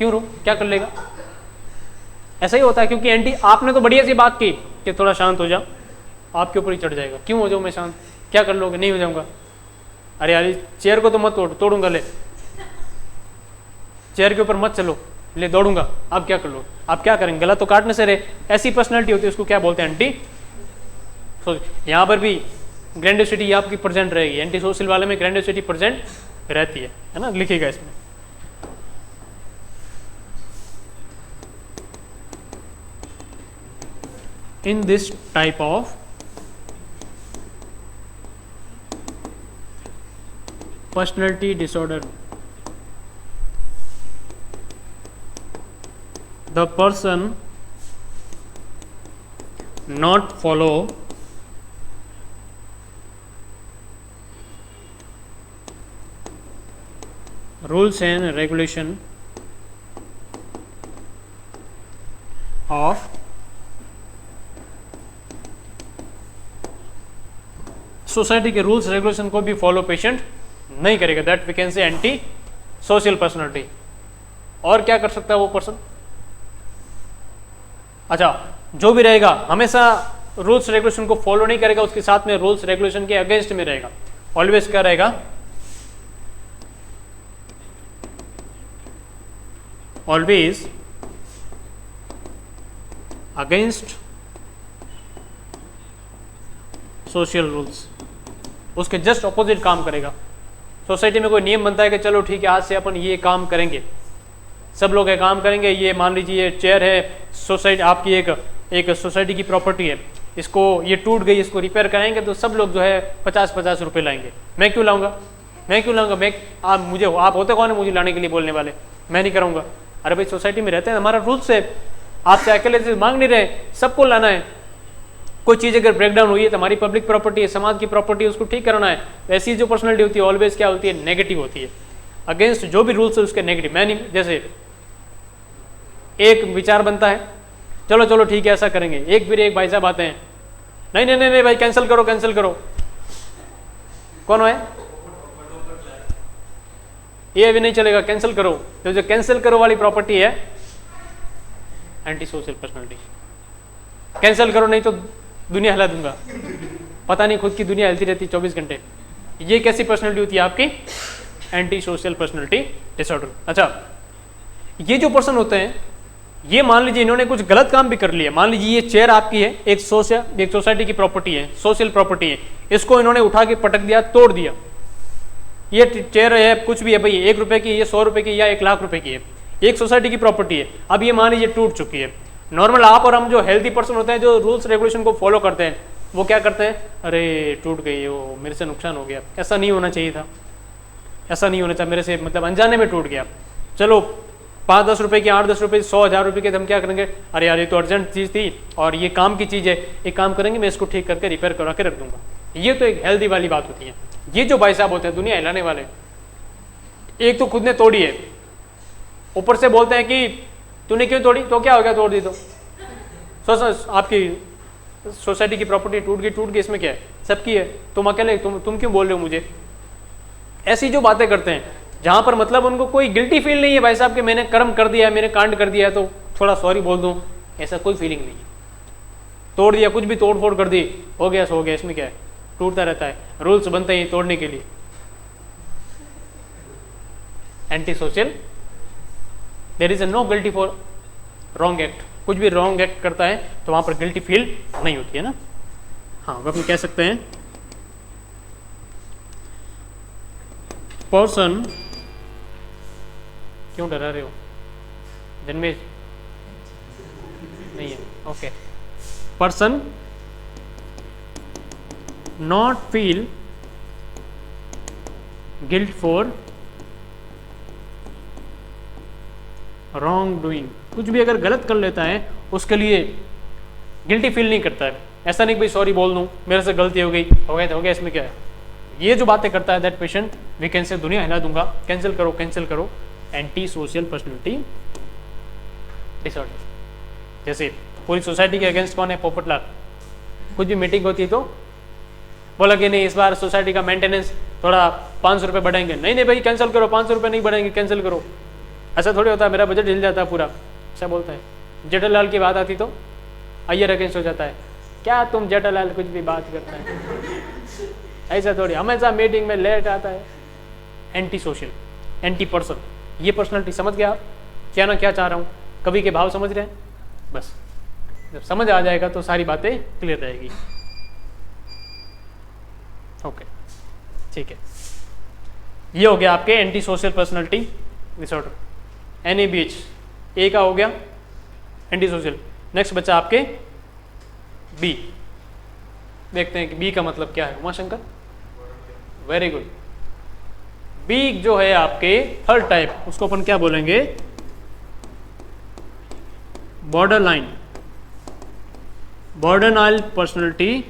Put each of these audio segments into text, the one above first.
क्यों रो, क्या कर लेगा? ऐसा ही होता है, क्योंकि एंटी, आपने तो बढ़िया सी बात की कि थोड़ा शांत हो जा, आपके ऊपर ही चढ़ जाएगा। क्यों हो जाऊँ मैं शांत, क्या कर लोगे? नहीं हो जाऊंगा। अरे यार चेयर को तो मत तोड़ूंगा, ले चेयर के ऊपर मत चलो, ले दौड़ूंगा, आप क्या कर लो? आप क्या करेंगे? गला तो काटने से रहे। ऐसी पर्सनैलिटी होती है, उसको क्या बोलते हैं? Anti social. यहाँ पर भी ग्रेंडियोसिटी आपकी प्रेजेंट रहेगी, एंटी सोशल वाले में ग्रेंडियोसिटी प्रेजेंट रहती है ना, लिखिएगा इसमें। In this type of personality disorder, the person not follow rules and regulation of society के रूल्स रेगुलेशन को भी फॉलो पेशेंट नहीं करेगा, that we can say anti social personality. और क्या कर सकता है वो पर्सन? अच्छा, जो भी रहेगा हमेशा रूल्स रेगुलेशन को फॉलो नहीं करेगा, उसके साथ में रूल्स रेगुलेशन के अगेंस्ट में रहेगा। ऑलवेज क्या रहेगा? ऑलवेज अगेंस्ट सोशल रूल्स, उसके जस्ट ऑपोजिट काम करेगा। सोसाइटी में कोई नियम बनता है कि चलो ठीक है आज से अपन ये काम करेंगे, सब लोग ये काम करेंगे, ये मान लीजिए ये चेयर है, सोसाइटी आपकी एक सोसाइटी की प्रॉपर्टी है, इसको ये टूट गई, इसको रिपेयर कराएंगे तो सब लोग जो है 50-50 रुपये लाएंगे। मैं क्यों लाऊंगा? आप होते कौन है मुझे लाने के लिए बोलने वाले? मैं नहीं कराऊंगा। अरे भाई सोसाइटी में रहते हैं, हमारा रूल्स है, आपसे अकेले से मांग नहीं रहे, सबको लाना है। कोई चीज़ अगर ब्रेकडाउन हुई है तो हमारी पब्लिक प्रॉपर्टी है, समाज की प्रॉपर्टी है, उसको ठीक करना है। ऐसी जो पर्सनैलिटी होती है ऑलवेज क्या होती है? नेगेटिव होती है, अगेंस्ट जो भी रूल्स है उसके नेगेटिव। मैं नहीं, जैसे एक विचार बनता है, चलो चलो ठीक है ऐसा करेंगे, एक भाई साहब आते हैं, नहीं नहीं नहीं नहीं भाई कैंसिल करो कैंसिल करो। कौन है? ये अभी नहीं चलेगा, कैंसिल करो। तो जो कैंसिल करो वाली प्रॉपर्टी है एंटी सोशल पर्सनैलिटी। कैंसिल करो नहीं तो दुनिया हिला दूंगा। पता नहीं खुद की दुनिया हिलती रहती 24 घंटे। ये कैसी पर्सनैलिटी होती है आपकी? Anti social personality disorder. अच्छा, ये जो पर्सन होते हैं, ये मान लीजिए इन्होंने कुछ गलत काम भी कर लिया। मान लीजिए ये चेयर आपकी है, एक सोसाइटी की प्रॉपर्टी है, सोशल प्रॉपर्टी है, इसको इन्होंने उठा के पटक दिया, तोड़ दिया। ये चेयर है कुछ भी है भाई, 1 रुपए की, ये 100 रुपए की या 1 लाख रुपए की है, एक सोसाइटी की प्रॉपर्टी है। अब ये मान लीजिए टूट चुकी है। नॉर्मल आप और हम जो हेल्दी पर्सन होते हैं, जो रूल्स रेगुलेशन को फॉलो करते हैं, वो क्या करते हैं? अरे टूट गई, वो मेरे से नुकसान हो गया, ऐसा नहीं होना चाहिए था, ऐसा नहीं होना चाहिए, मेरे से मतलब अनजाने में टूट गया। चलो 5-10 रुपए की, 8-10 रुपए, 100-1000 रुपए के हम क्या करेंगे? अरे यार ये तो अर्जेंट चीज़ थी और ये काम की चीज़ है, एक काम करेंगे मैं इसको ठीक करके रिपेयर करा के रख दूंगा। ये तो एक हेल्दी वाली बात होती है। ये जो भाई साहब होते हैं दुनिया हिलाने वाले, एक तो खुद ने तोड़ी है, ऊपर से बोलते हैं कि तूने क्यों तोड़ी? तो क्या हो गया, तोड़ दी तो। आपकी सोसाइटी की प्रॉपर्टी टूट गई, इसमें क्या है? सबकी है, तुम अकेले, तुम क्यों बोल रहे हो मुझे? ऐसी जो बातें करते हैं जहां पर मतलब उनको कोई गिल्टी फील नहीं है भाई साहब कि मैंने कर्म कर दिया है, मैंने कांड कर दिया है तो थोड़ा सॉरी बोल दूं, ऐसा कोई फीलिंग नहीं है। तोड़ दिया, कुछ भी तोड़ फोड़ कर दी, हो गया सो हो गया, इसमें क्या है? टूटता रहता है, रूल्स बनते हैं तोड़ने के लिए। Anti social, there is no guilty for wrong act. कुछ भी रॉन्ग एक्ट करता है तो वहां पर गिल्टी फील नहीं होती है ना। हाँ, अपन कह सकते हैं पर्सन, क्यों डरा रहे हो? जन्मेश नहीं है, okay. Person not feel guilt for wrong doing. कुछ भी अगर गलत कर लेता है उसके लिए गिल्टी फील नहीं करता है। ऐसा नहीं कि भाई सॉरी बोल दूं, मेरे से गलती हो गई, हो गया तो हो गया, इसमें क्या है? ये जो बातें करता है दैट पेशेंट वी कैन से दुनिया हिला दूंगा, कैंसिल करो कैंसिल करो। Anti social personality disorder. जैसे पूरी सोसाइटी के अगेंस्ट कौन है? पोपटलाल। कुछ भी मीटिंग होती है तो बोला कि नहीं इस बार सोसाइटी का मेंटेनेंस थोड़ा 500 रुपये बढ़ाएंगे। नहीं नहीं भाई कैंसिल करो, 500 रुपये नहीं बढ़ाएंगे, कैंसिल करो। ऐसा थोड़ी होता है मेरा बजट हिल जाता है पूरा, ऐसा बोलता है। जेठालाल की बात आती तो अय्यर अगेंस्ट हो जाता है, क्या तुम जेठालाल कुछ भी बात करता है, ऐसा थोड़ी, हमेशा मीटिंग में लेट आता है। एंटी सोशल, एंटी पर्सन, ये पर्सनालिटी समझ गया आप क्या ना क्या चाह रहा हूँ, कवि के भाव समझ रहे हैं। बस जब समझ आ जाएगा तो सारी बातें क्लियर रहेगी। ओके ठीक है, ये हो गया आपके anti social personality disorder. NABH A का हो गया एंटी सोशल। नेक्स्ट बच्चा आपके बी, देखते हैं कि बी का मतलब क्या है। Umashankar, very good. बी जो है आपके थर्ड टाइप, उसको अपन क्या बोलेंगे, borderline, borderline personality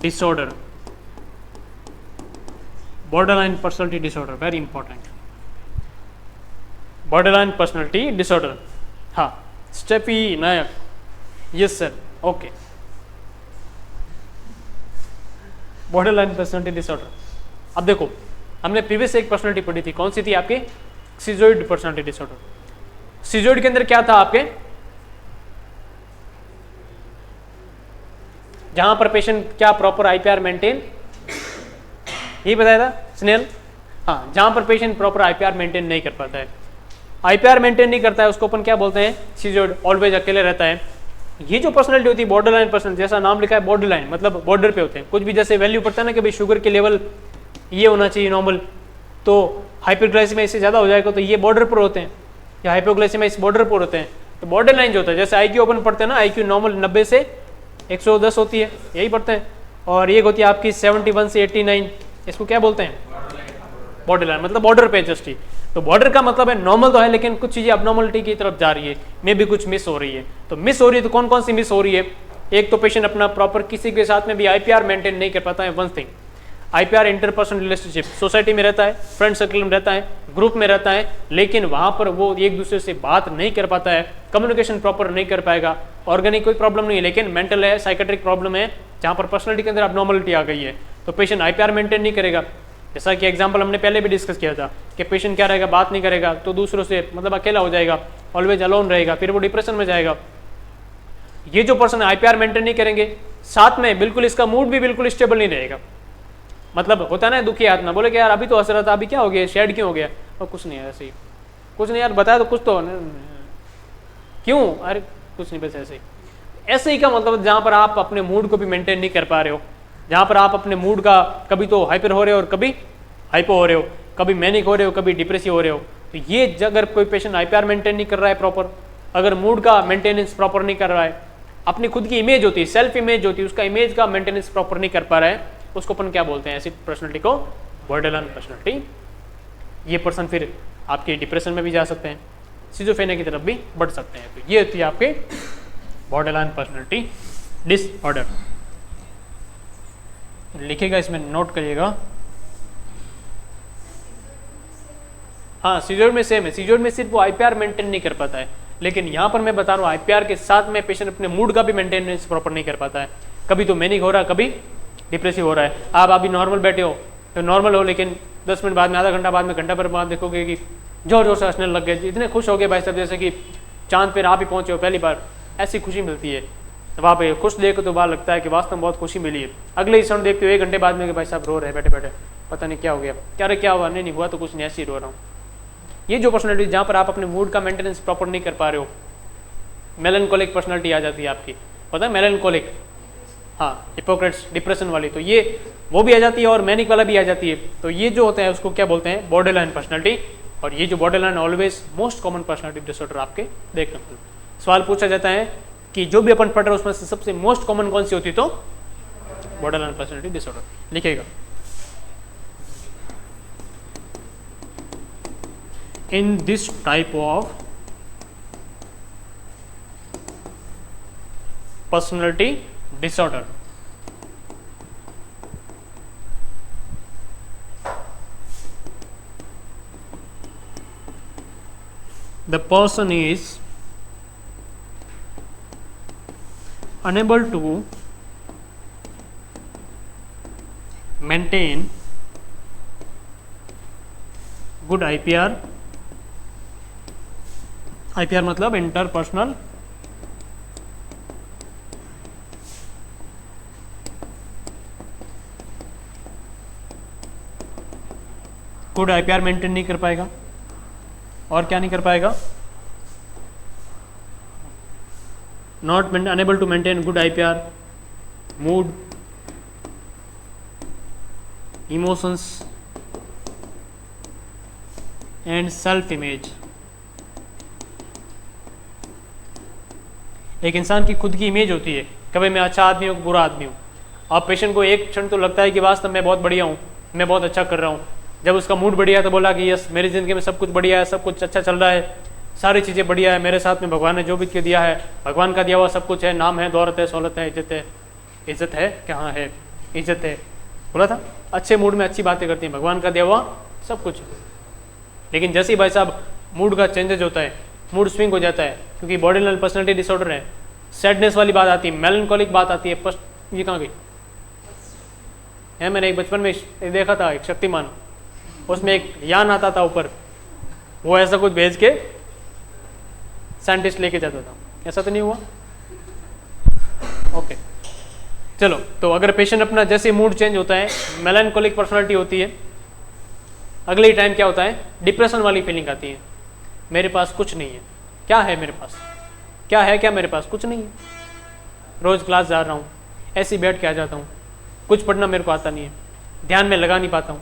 disorder, borderline personality disorder, very important, borderline personality disorder. हाँ, Steffi Nayak, yes sir, okay. Borderline personality disorder. अब देखो, हमने प्रीवियस एक पर्सनालिटी पढ़ी थी, कौन सी थी आपकी, सिजोइड पर्सनालिटी डिसऑर्डर। सिजोइड के अंदर क्या था आपके, जहां पर पेशेंट क्या प्रॉपर आईपीआर मेंटेन, यही बताया था स्नेल। हाँ, जहां पर पेशेंट प्रॉपर आईपीआर मेंटेन नहीं कर पाता है, आईपीआर मेंटेन नहीं करता है, उसको अपन क्या बोलते हैं, सिजोइड, ऑलवेज अकेले रहता है। ये जो पर्सनालिटी होती है बॉर्डरलाइन पर्सनालिटी, जैसा नाम लिखा है बॉर्डरलाइन, मतलब बॉर्डर पे होते हैं। कुछ भी जैसे वैल्यू पड़ता है ना कि भाई शुगर के लेवल ये होना चाहिए नॉर्मल, तो हाइपरग्लाइसेमिया इससे ज़्यादा हो जाएगा तो ये बॉर्डर पर होते हैं, या हाइपोग्लाइसेमिया इस बॉर्डर पर होते हैं। तो बॉर्डर लाइन जो होता है, जैसे आईक्यू अपन पढ़ते हैं ना, आईक्यू नॉर्मल 90 से 110 होती है, यही पढ़ते हैं, और ये होती है आपकी 71 से 89, इसको क्या बोलते हैं, बॉर्डर लाइन, मतलब बॉर्डर पे जस्ट ही। तो बॉर्डर का मतलब है नॉर्मल तो है, लेकिन कुछ चीजें अबनॉर्मलिटी की तरफ जा रही है, मे भी कुछ मिस हो रही है। तो मिस हो रही है तो कौन कौन सी मिस हो रही है, एक तो पेशेंट अपना प्रॉपर किसी के साथ में भी आईपीआर मेंटेन नहीं कर पाता है, one thing. IPR interpersonal relationship, society में रहता है, फ्रेंड सर्कल में रहता है, ग्रुप में रहता है, लेकिन वहां पर वो एक दूसरे से बात नहीं कर पाता है, कम्युनिकेशन प्रॉपर नहीं कर पाएगा। ऑर्गेनिक कोई प्रॉब्लम नहीं है, लेकिन मेंटल है, साइकेट्रिक प्रॉब्लम है, जहां पर पर्सनलिटी के अंदर अबनॉर्मलिटी आ गई है, तो पेशेंट आईपीआर मेंटेन नहीं करेगा। जैसा कि एग्जांपल हमने पहले भी डिस्कस किया था कि पेशेंट क्या रहेगा, बात नहीं करेगा, तो दूसरों से मतलब अकेला हो जाएगा, ऑलवेज अलोन रहेगा, फिर वो डिप्रेशन में जाएगा। ये जो पर्सन आईपीआर मेंटेन नहीं करेंगे, साथ में बिल्कुल इसका मूड भी बिल्कुल स्टेबल नहीं रहेगा। मतलब होता है ना दुखी आत्मा, बोले कि यार अभी तो हंस रहा था, अभी क्या हो गया, शेड क्यों हो गया, और कुछ नहीं है, ऐसे ही कुछ नहीं यार, बताया तो कुछ तो क्यों, अरे कुछ नहीं, बस ऐसे ही। ऐसे ही का मतलब जहां पर आप अपने मूड को भी मेंटेन नहीं कर पा रहे हो, जहां पर आप अपने मूड का कभी तो हाइपर हो रहे हो और कभी हाइपो हो रहे हो, कभी मैनिक हो रहे हो, कभी डिप्रेसिव हो रहे हो, तो ये अगर कोई पेशेंट आईपीआर मेंटेन नहीं कर रहा है प्रॉपर, अगर मूड का मेंटेनेंस प्रॉपर नहीं कर रहा है, अपनी खुद की इमेज होती है, सेल्फ इमेज होती है, उसका इमेज का मेंटेनेंस प्रॉपर नहीं कर पा रहा है, उसको अपन क्या बोलते हैं, ऐसी पर्सनलिटी को बॉर्डरलाइन पर्सनलिटी। ये पर्सन फिर आपके डिप्रेशन में भी जा सकते हैं, सिजोफ्रेनिया की तरफ भी बढ़ सकते हैं। तो ये होती है आपके बॉर्डरलाइन पर्सनलिटी डिसऑर्डर। लिखिएगा, इसमें नोट करिएगा। हाँ, सिजोइड में सेम है, सिजोइड में सिर्फ वो आईपीआर मेंटेन नहीं कर पाता है, लेकिन यहाँ पर मैं बता रहा हूँ आईपीआर के साथ में पेशेंट अपने मूड का भी मेंटेनेंस प्रॉपर नहीं कर पाता है, कभी तो मैनिक हो रहा है, कभी डिप्रेसिव हो रहा है। आप अभी नॉर्मल बैठे हो तो नॉर्मल हो, लेकिन 10 मिनट बाद में, आधा घंटा बाद में, घंटा भर बाद देखोगे कि जोर जोर से हंसने लग गए, इतने खुश हो गए भाई साहब, जैसे कि चांद पर आप ही पहुंचे हो पहली बार, ऐसी खुशी मिलती है। वहाँ पे खुश देखो तो बात लगता है कि वास्तव में बहुत खुशी मिली है। अगले ही क्षण देखते हो 1 घंटे बाद में कि भाई साहब रो रहे हैं बैठे बैठे, पता नहीं क्या हो गया, क्या रे क्या हुआ, नहीं हुआ तो कुछ नहीं, ऐसे ही रो रहा हूँ। ये जो पर्सनैलिटी जहाँ पर आप अपने मूड का मेंटेनेंस प्रॉपर नहीं कर पा रहे हो, मेलनकोलिक पर्सनैलिटी आ जाती है आपकी, पता है मेलनकोलिक, हाँ, हिपोक्रेट्स, डिप्रेशन वाली, तो ये वो भी आ जाती है और मैनिक वाला भी आ जाती है। तो ये जो होता है उसको क्या बोलते हैं, बॉर्डरलाइन पर्सनैलिटी। और ये जो borderline always most common personality disorder आपके देखने को सवाल पूछा जाता है कि जो भी अपन पढ़ रहे हैं उसमें से सबसे मोस्ट कॉमन कौन सी होती है, तो बॉर्डरलाइन पर्सनैलिटी डिसऑर्डर लिखिएगा। In this type of personality disorder, the person is unable to maintain good IPR, IPR मतलब इंटरपर्सनल गुड आईपीआर मेंटेन नहीं कर पाएगा। और क्या नहीं कर पाएगा? Not unable to maintain good IPR, mood, emotions and self image. एक इंसान की खुद की इमेज होती है, कभी मैं अच्छा आदमी हूँ, बुरा आदमी हूँ। अब पेशेंट को एक क्षण तो लगता है कि वास्तव में बहुत बढ़िया हूँ, मैं बहुत अच्छा कर रहा हूँ। जब उसका मूड बढ़िया है तो बोला कि यस मेरी ज़िंदगी में सब कुछ बढ़िया है, सब कुछ अच्छा चल रहा है, सारी चीज़ें बढ़िया है, मेरे साथ में भगवान ने जो भी दिया है, भगवान का दिया हुआ सब कुछ है, नाम है, दौलत है, सहूलत है, इज्जत है। इज्जत है कहाँ है? इज्जत है, बोला था। अच्छे मूड में अच्छी बातें करती हैं, भगवान का दिया हुआ सब कुछ। लेकिन जैसे ही भाई साहब मूड का चेंजेज होता है, मूड स्विंग हो जाता है, क्योंकि बॉर्डरलाइन पर्सनैलिटी डिसऑर्डर है, सैडनेस वाली बात आती है, मेलनकॉलिक बात आती है। ये कहाँ गई है? मैंने एक बचपन में देखा था, एक शक्तिमान, उसमें एक यान आता था ऊपर, वो ऐसा कुछ भेज के साइंटिस्ट लेके जाता था। ऐसा तो नहीं हुआ? ओके चलो, तो अगर पेशेंट अपना जैसे मूड चेंज होता है, मेलनकॉलिक पर्सनालिटी होती है, अगले ही टाइम क्या होता है? डिप्रेशन वाली फीलिंग आती है। मेरे पास कुछ नहीं है। क्या है मेरे पास? क्या है? क्या मेरे पास कुछ नहीं है। रोज क्लास जा रहा हूँ, ऐसे ही बैठ के आ जाता हूँ, कुछ पढ़ना मेरे को आता नहीं है, ध्यान में लगा नहीं पाता हूँ,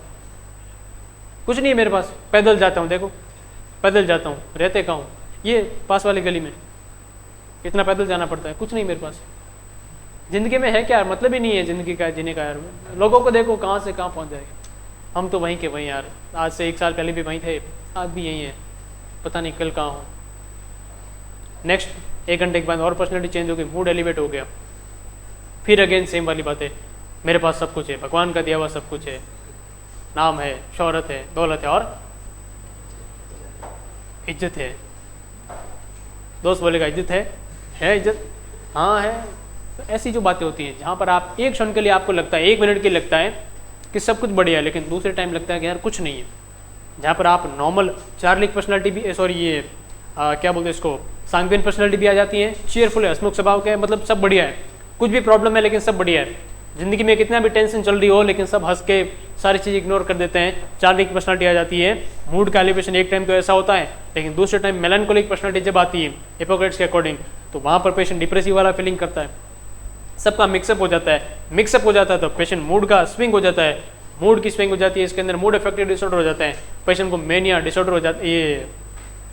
कुछ नहीं है मेरे पास। पैदल जाता हूँ, देखो पैदल जाता हूँ, रहते कहाँ हूँ? ये पास वाली गली में, इतना पैदल जाना पड़ता है, कुछ नहीं मेरे पास। ज़िंदगी में है क्या? मतलब ही नहीं है ज़िंदगी का, जीने का यार। लोगों को देखो कहाँ से कहाँ पहुँच जाएगा। हम तो वहीं के वहीं यार, आज से 1 साल पहले भी वहीं थे, आज भी यहीं है, पता नहीं कल कहाँ हो। नेक्स्ट 1 घंटे के बाद और पर्सनैलिटी चेंज हो गई, मूड एलिवेट हो गया, फिर अगेन सेम वाली बातें। मेरे पास सब कुछ है, भगवान का दिया हुआ सब कुछ है, नाम है, शोहरत है, दौलत है और इज्जत है। दोस्त बोलेगा इज्जत है इज्जत? हाँ है। तो ऐसी जो बातें होती हैं जहाँ पर आप एक क्षण के लिए आपको लगता है, 1 मिनट के लिए लगता है कि सब कुछ बढ़िया है, लेकिन दूसरे टाइम लगता है कि यार कुछ नहीं है। जहाँ पर आप नॉर्मल चार्लिक पर्सनालिटी भी, सॉरी ये क्या बोलते हैं इसको, सांग्विन पर्सनालिटी भी आ जाती है, चीयरफुल है, हंसमुख स्वभाव का है, मतलब सब बढ़िया है, कुछ भी प्रॉब्लम है लेकिन सब बढ़िया है। जिंदगी में कितना भी टेंशन चल रही हो लेकिन सब हंस के सारी चीज़ इग्नोर कर देते हैं, चार्लिक पर्सनालिटी आ जाती है। मूड का एलिवेशन एक टाइम तो ऐसा होता है, लेकिन दूसरे टाइम मेलनकोलिक पर्सनालिटी जब आती है हिपोक्रेट्स के अकॉर्डिंग, तो वहाँ पर पेशेंट डिप्रेसिव वाला फीलिंग करता है, सबका मिक्सअप हो जाता है। मिक्सअप हो जाता है तो पेशेंट मूड का स्विंग हो जाता है, मूड की स्विंग हो जाती है, इसके अंदर मूड अफेक्टिव डिसऑर्डर हो जाता है, पेशेंट को मेनिया डिसऑर्डर हो जाता है, ये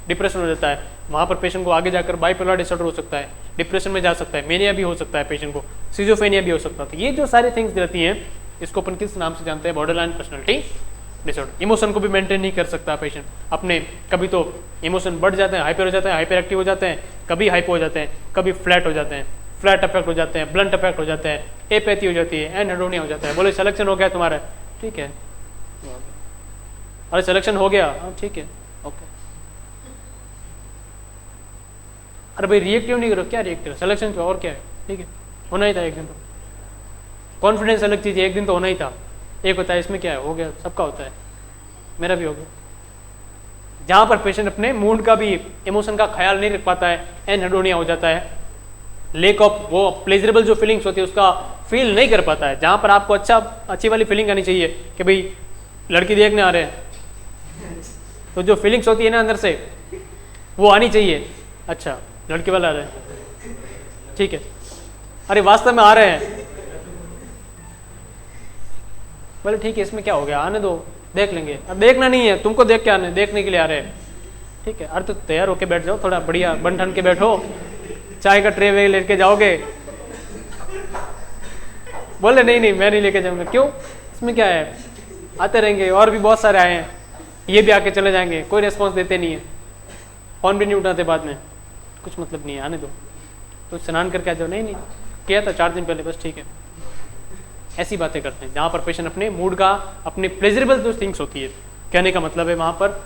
डिप्रेशन हो जाता है। वहाँ पर पेशेंट को आगे जाकर बाइपोलर डिसऑर्डर हो सकता है, डिप्रेशन में जा सकता है, मेनिया भी हो सकता है, पेशेंट को सिजोफ्रेनिया भी हो सकता है। तो ये जो सारी थिंग्स रहती हैं, इसको अपन किस नाम से जानते हैं? Borderline personality disorder. इमोशन को भी मेंटेन नहीं कर सकता पेशेंट अपने, कभी तो इमोशन बढ़ जाते हैं, हाइपर हो जाते हैं, हाइपर एक्टिव हो जाते हैं, कभी हाइपो हो जाते हैं, कभी फ्लैट हो जाते हैं, फ्लैट अफेक्ट हो जाते हैं, ब्लंट अफेक्ट हो जाते हैं, एपैथी हो जाती है, एनहेडोनिया हो जाता है। बोले सिलेक्शन हो गया तुम्हारा, ठीक है, अरे सिलेक्शन हो गया, हाँ ठीक है, ओके। अरे भाई रिएक्टिव नहीं करो, क्या रिएक्टिव? सिलेक्शन पे और क्या है, ठीक है, होना ही था एक दिन। तो कॉन्फिडेंस अलग चीज़ है, एक दिन तो होना ही था। एक होता है इसमें क्या है, हो गया, सबका होता है, मेरा भी हो गया। जहाँ पर पेशेंट अपने मूड का भी, इमोशन का ख्याल नहीं रख पाता है, एनहेडोनिया हो जाता है, लेक ऑफ वो प्लेजरेबल जो फीलिंग्स होती है उसका फील नहीं कर पाता है। जहाँ पर आपको अच्छी वाली फीलिंग आनी चाहिए कि भाई लड़की देखने आ रहे हैं, तो जो फीलिंग्स होती है ना अंदर से वो आनी चाहिए। अच्छा लड़की वाला आ रहे हैं, ठीक है, अरे वास्तव में आ रहे हैं, बोले ठीक है इसमें क्या हो गया, आने दो, देख लेंगे। अब देखना नहीं है तुमको, देख के आने, देखने के लिए आ रहे हैं, ठीक है। अरे तो तैयार होके बैठ जाओ, थोड़ा बढ़िया बन ठन के बैठो, चाय का ट्रे वे लेके जाओगे। बोले नहीं नहीं मैं नहीं लेके जाऊंगा। क्यों? इसमें क्या है, आते रहेंगे, और भी बहुत सारे आए हैं, ये भी आके चले जाएंगे, कोई रिस्पॉन्स देते नहीं है, फोन भी नहीं उठाते बाद में, कुछ मतलब नहीं है, आने दो। तो स्नान करके आ जाओ, नहीं नहीं किया था 4 दिन पहले, बस ठीक है। ऐसी बातें करते हैं जहाँ पर पेशेंट अपने मूड का, अपने प्लेजरेबल जो थिंग्स होती है, कहने का मतलब है वहाँ पर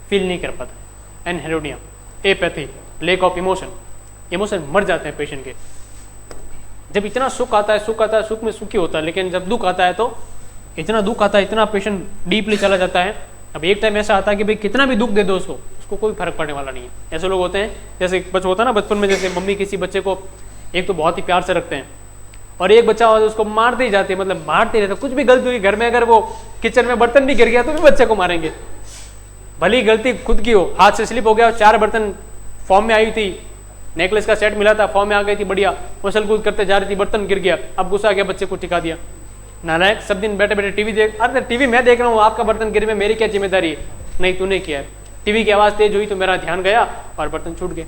फील नहीं कर पाता। Anhedonia, apathy, lake of emotion, emotion मर जाते हैं पेशेंट के। जब इतना सुख आता है, सुख आता है, सुख में सुखी होता है, लेकिन जब दुख आता है तो इतना दुख आता है, इतना पेशेंट डीपली चला जाता है अब एक टाइम ऐसा आता है कि भाई कितना भी दुख दे दो उसको कोई फर्क पड़ने वाला नहीं है। ऐसे लोग होते हैं, जैसे बच्चा होता है ना बचपन में, जैसे मम्मी किसी बच्चे को एक तो बहुत ही प्यार से रखते हैं और एक बच्चा होता है उसको मारते ही जाते हैं, मतलब मारते रहते, कुछ भी गलती हुई घर में, अगर वो किचन में बर्तन भी गिर गया तो भी बच्चे को मारेंगे, भली गलती खुद की हो, हाथ से स्लिप हो गया, 4 बर्तन फॉर्म में आई थी, नेकलेस का सेट मिला था, फॉर्म में आ गई थी, बढ़िया उछल कूद करते जा रही थी, बर्तन गिर गया, अब गुस्सा आ गया, बच्चे को टिका दिया। नालायक, सब दिन बैठे बैठे टीवी देख, अरे टीवी मैं देख रहा हूँ, आपका बर्तन गिर में मेरी क्या जिम्मेदारी है? नहीं, तूने किया है। टीवी की आवाज़ तेज हुई तो मेरा ध्यान गया और बर्तन छूट गए।